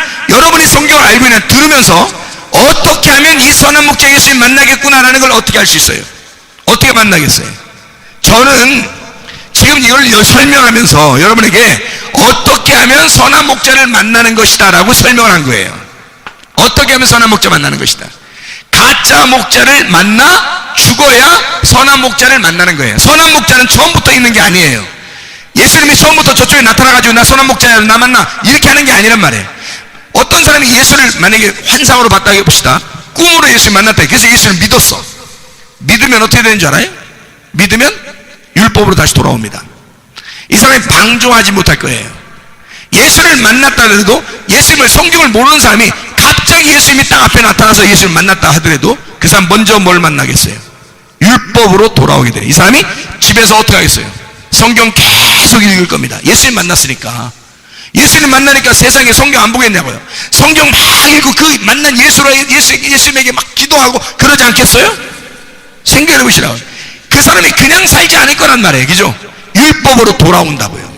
들으면서 어떻게 하면 이 선한 목자 예수님 만나겠구나라는 걸 어떻게 알 수 있어요? 어떻게 만나겠어요? 저는 지금 이걸 설명하면서 여러분에게 어떻게 하면 선한 목자를 만나는 것이다 라고 설명을 한 거예요. 어떻게 하면 선한 목자 만나는 것이다. 가짜 목자를 만나 죽어야 선한 목자를 만나는 거예요. 선한 목자는 처음부터 있는 게 아니에요. 예수님이 처음부터 저쪽에 나타나가지고 나 선한 목자야 나 만나 이렇게 하는 게 아니란 말이에요. 어떤 사람이 예수를 만약에 환상으로 봤다 해봅시다. 꿈으로 예수를 만났다. 그래서 예수를 믿었어. 믿으면 어떻게 되는 줄 알아요? 믿으면 율법으로 다시 돌아옵니다. 이 사람이 방종하지 못할 거예요. 예수를 만났다 해도, 예수님을 성경을 모르는 사람이 갑자기 예수님이 딱 앞에 나타나서 예수를 만났다 하더라도 그 사람 먼저 뭘 만나겠어요? 율법으로 돌아오게 돼요. 이 사람이 집에서 어떻게 하겠어요? 성경 계속 읽을 겁니다. 예수님 만났으니까. 예수님 만나니까 세상에 성경 안 보겠냐고요. 성경 막 읽고 그 만난 예수님에게 막 기도하고 그러지 않겠어요? 생각해 보시라고요. 그 사람이 그냥 살지 않을 거란 말이에요. 그죠? 율법으로 돌아온다고요.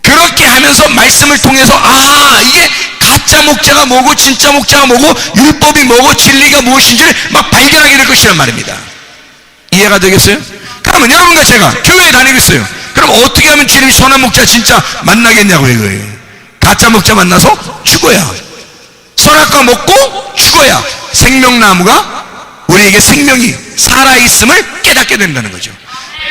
그렇게 하면서 말씀을 통해서 이게 가짜 목자가 뭐고 진짜 목자가 뭐고 율법이 뭐고 진리가 무엇인지를 막 발견하게 될 것이란 말입니다. 이해가 되겠어요? 그러면 여러분과 제가 교회에 다니고 있어요. 그럼 어떻게 하면 주님이 선한 목자 진짜 만나겠냐고 이거예요. 가짜 목자 만나서 죽어야, 선악과 먹고 죽어야 생명나무가 우리에게 생명이 살아있음을 깨닫게 된다는 거죠.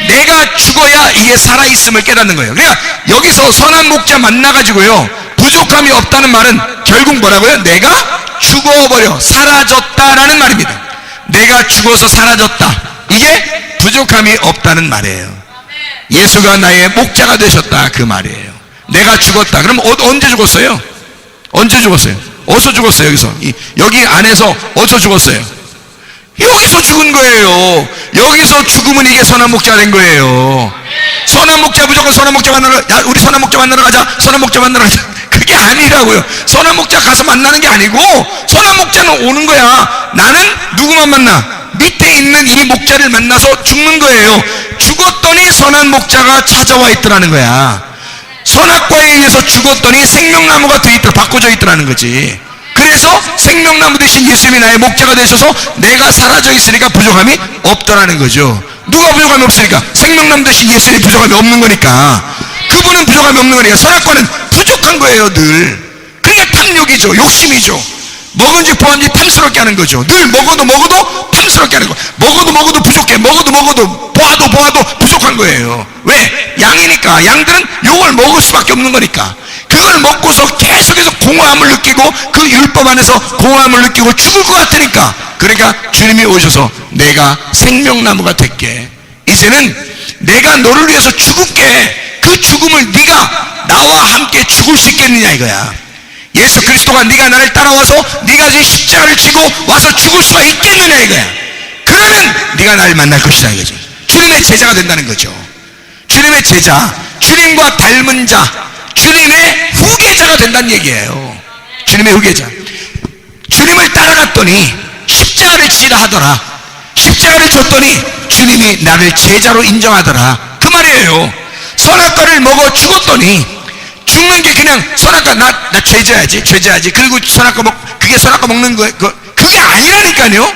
내가 죽어야 이게 살아있음을 깨닫는 거예요. 그러니까 여기서 선한 목자 만나가지고요 부족함이 없다는 말은 결국 뭐라고요? 내가 죽어버려 사라졌다라는 말입니다. 내가 죽어서 사라졌다, 이게 부족함이 없다는 말이에요. 예수가 나의 목자가 되셨다 그 말이에요. 내가 죽었다. 그럼 언제 죽었어요? 언제 죽었어요? 어디서 죽었어요? 여기 안에서 어디서 죽었어요? 여기서 죽은 거예요. 여기서 죽으면 이게 선한 목자가 된 거예요. 선한 목자, 무조건 선한 목자 만나러, 우리 선한 목자 만나러 가자, 선한 목자 만나러 가자, 그게 아니라고요. 선한 목자 가서 만나는 게 아니고 선한 목자는 오는 거야. 나는 누구만 만나? 밑에 있는 이 목자를 만나서 죽는 거예요. 죽었더니 선한 목자가 찾아와 있더라는 거야. 선악과에 의해서 죽었더니 생명나무가 돼 있더라, 바꿔져 있더라는 거지. 그래서 생명나무 대신 예수님이 나의 목자가 되셔서 내가 사라져 있으니까 부족함이 없더라는 거죠. 누가 부족함이 없으니까? 생명나무 대신 예수님이 부족함이 없는 거니까. 그분은 부족함이 없는 거니까. 선악과는 부족한 거예요 늘. 그러니까 탐욕이죠, 욕심이죠. 먹은지 보았는지 탐스럽게 하는 거죠. 늘 먹어도 탐스럽게 하는 거. 먹어도 부족해. 먹어도 보아도 부족한 거예요. 왜? 양이니까. 양들은 요걸 먹을 수밖에 없는 거니까. 그걸 먹고서 계속해서 공허함을 느끼고 그 율법 안에서 공허함을 느끼고 죽을 것 같으니까. 그러니까 주님이 오셔서 내가 생명나무가 될게, 이제는 내가 너를 위해서 죽을게. 그 죽음을 네가 나와 함께 죽을 수 있겠느냐 이거야. 예수 그리스도가 네가 나를 따라와서 네가 지금 십자가를 지고 와서 죽을 수가 있겠느냐 이거야. 그러면 네가 나를 만날 것이다 이거죠. 주님의 제자가 된다는 거죠. 주님의 제자, 주님과 닮은 자, 주님의 후계자가 된다는 얘기예요. 주님의 후계자. 주님을 따라갔더니 십자가를 지라 하더라. 십자가를 줬더니 주님이 나를 제자로 인정하더라. 그 말이에요. 선악과를 먹어 죽었더니 죽는 게 그냥 선악과 나 죄져야지. 그리고 그게 선악과 먹는 거예요. 그게 아니라니까요.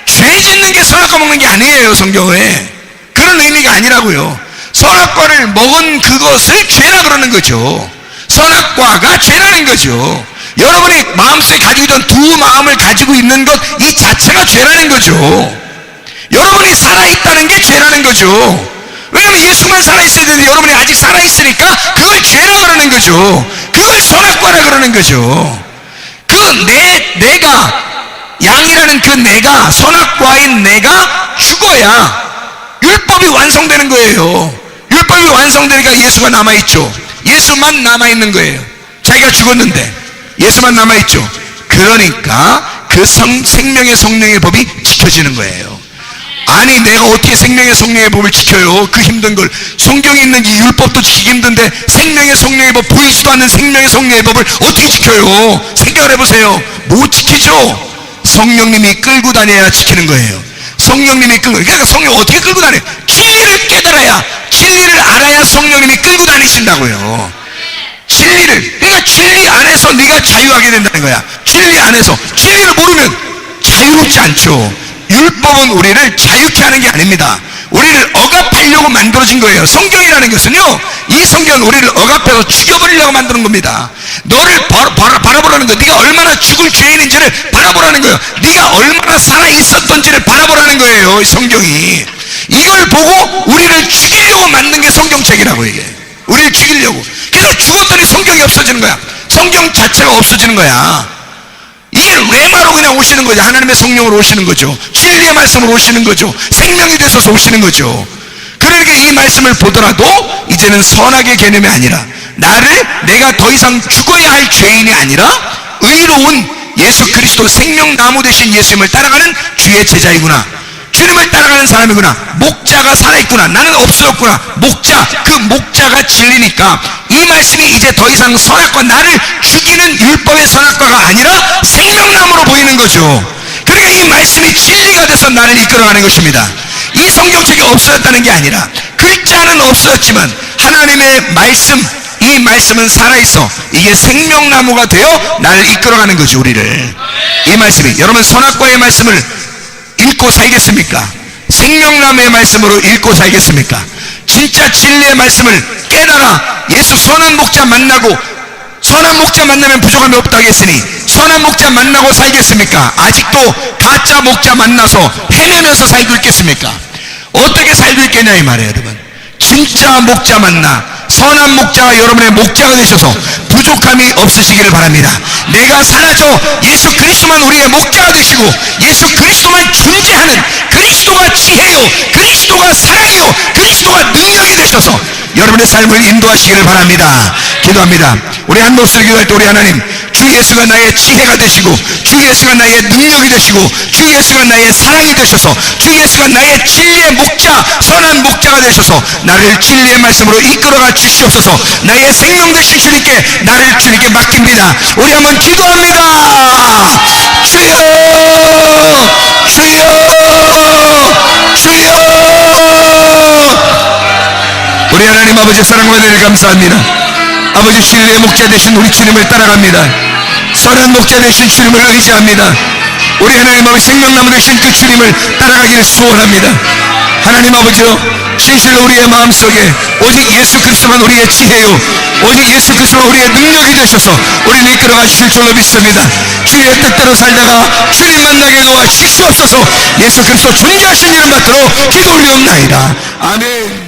죄 짓는 게 선악과 먹는 게 아니에요. 성경에 그런 의미가 아니라고요. 선악과를 먹은 그것을 죄라 그러는 거죠. 선악과가 죄라는 거죠. 여러분이 마음속에 가지고 있던 두 마음을 가지고 있는 것 이 자체가 죄라는 거죠. 여러분이 살아있다는 게 죄라는 거죠. 왜냐하면 예수만 살아있어야 되는데 여러분이 아직 살아있으니까 그걸 죄라 그러는 거죠. 그걸 선악과라 그러는 거죠. 내가 양이라는 그 내가, 선악과인 내가 죽어야 율법이 완성되는 거예요. 율법이 완성되니까 예수가 남아있죠. 예수만 남아있는 거예요. 자기가 죽었는데 예수만 남아있죠. 그러니까 그 생명의 성령의 법이 지켜지는 거예요. 아니 내가 어떻게 생명의 성령의 법을 지켜요? 그 힘든 걸. 성경에 있는 이 율법도 지키기 힘든데 생명의 성령의 법, 보이지도 않는 생명의 성령의 법을 어떻게 지켜요? 생각을 해보세요. 못 지키죠. 성령님이 끌고 다녀야 지키는 거예요. 성령님이 그러니까 성령 어떻게 끌고 다녀요? 진리를 깨달아야, 진리를 알아야 성령님이 끌고 다니신다고요. 그러니까 진리 안에서 네가 자유하게 된다는 거야. 진리 안에서. 진리를 모르면 자유롭지 않죠. 율법은 우리를 자유케 하는 게 아닙니다. 우리를 억압하려고 만들어진 거예요. 성경이라는 것은요, 이 성경은 우리를 억압해서 죽여버리려고 만드는 겁니다. 너를 바라보라는 거예요. 네가 얼마나 죽을 죄인인지를 바라보라는 거예요. 네가 얼마나 살아있었던지를 바라보라는 거예요. 이 성경이. 이걸 보고 우리를 죽이려고 만든 게 성경책이라고. 이게 우리를 죽이려고. 그래서 죽었더니 성경이 없어지는 거야. 성경 자체가 없어지는 거야. 이게 레마로 그냥 오시는 거죠. 하나님의 성령으로 오시는 거죠. 진리의 말씀으로 오시는 거죠. 생명이 되셔서 오시는 거죠. 그러니까 이 말씀을 보더라도 이제는 선악의 개념이 아니라 내가 더 이상 죽어야 할 죄인이 아니라 의로운 예수 그리스도 생명나무 되신 예수님을 따라가는 주의 제자이구나. 주님을 따라가는 사람이구나. 목자가 살아있구나. 나는 없어졌구나. 그 목자가 진리니까 이 말씀이 이제 더 이상 선악과, 나를 죽이는 율법의 선악과가 아니라 생명나무로 보이는 거죠. 그러니까 이 말씀이 진리가 돼서 나를 이끌어가는 것입니다. 이 성경책이 없어졌다는 게 아니라 글자는 없어졌지만 하나님의 말씀, 이 말씀은 살아있어. 이게 생명나무가 되어 나를 이끌어가는 거죠. 우리를. 이 말씀이, 여러분 선악과의 말씀을 읽고 살겠습니까? 생명나무의 말씀으로 읽고 살겠습니까? 진짜 진리의 말씀을 깨달아 예수 선한 목자 만나고, 선한 목자 만나면 부족함이 없다고 했으니 선한 목자 만나고 살겠습니까? 아직도 가짜 목자 만나서 헤매면서 살고 있겠습니까? 어떻게 살고 있겠냐 이 말이에요. 여러분, 진짜 목자 만나 선한 목자가 여러분의 목자가 되셔서 부족함이 없으시기를 바랍니다. 내가 사라져 예수 그리스도만 우리의 목자가 되시고 예수 그리스도만 존재하는, 그리스도가 지혜요, 그리스도가 사랑이요, 그리스도가 능력이 되셔서 여러분의 삶을 인도하시기를 바랍니다. 기도합니다. 우리 한 목소리 기도할 때 우리 하나님, 주 예수가 나의 지혜가 되시고 주 예수가 나의 능력이 되시고 주 예수가 나의 사랑이 되셔서 주 예수가 나의 진리의 목자, 선한 목자가 되셔서 나를 진리의 말씀으로 이끌어가 주시옵소서. 나의 생명 되신 주님께 나를 주님께 맡깁니다. 우리 한번 기도합니다. 주여, 주여, 주여. 우리 하나님 아버지 사랑과 은혜를 감사합니다. 아버지, 진리의 목자 되신 우리 주님을 따라갑니다. 선한 목자 되신 주님을 의지합니다. 우리 하나님 아버지 생명나무 되신 그 주님을 따라가기를 소원합니다. 하나님 아버지요, 진실로 우리의 마음속에 오직 예수 그리스도만 우리의 지혜요, 오직 예수 그리스도만 우리의 능력이 되셔서 우리를 이끌어가 주실 줄로 믿습니다. 주의 뜻대로 살다가 주님 만나게 도와 주시옵소서. 예수 그리스도 존귀하신 이름 받들어 기도 올리옵나이다. 아멘.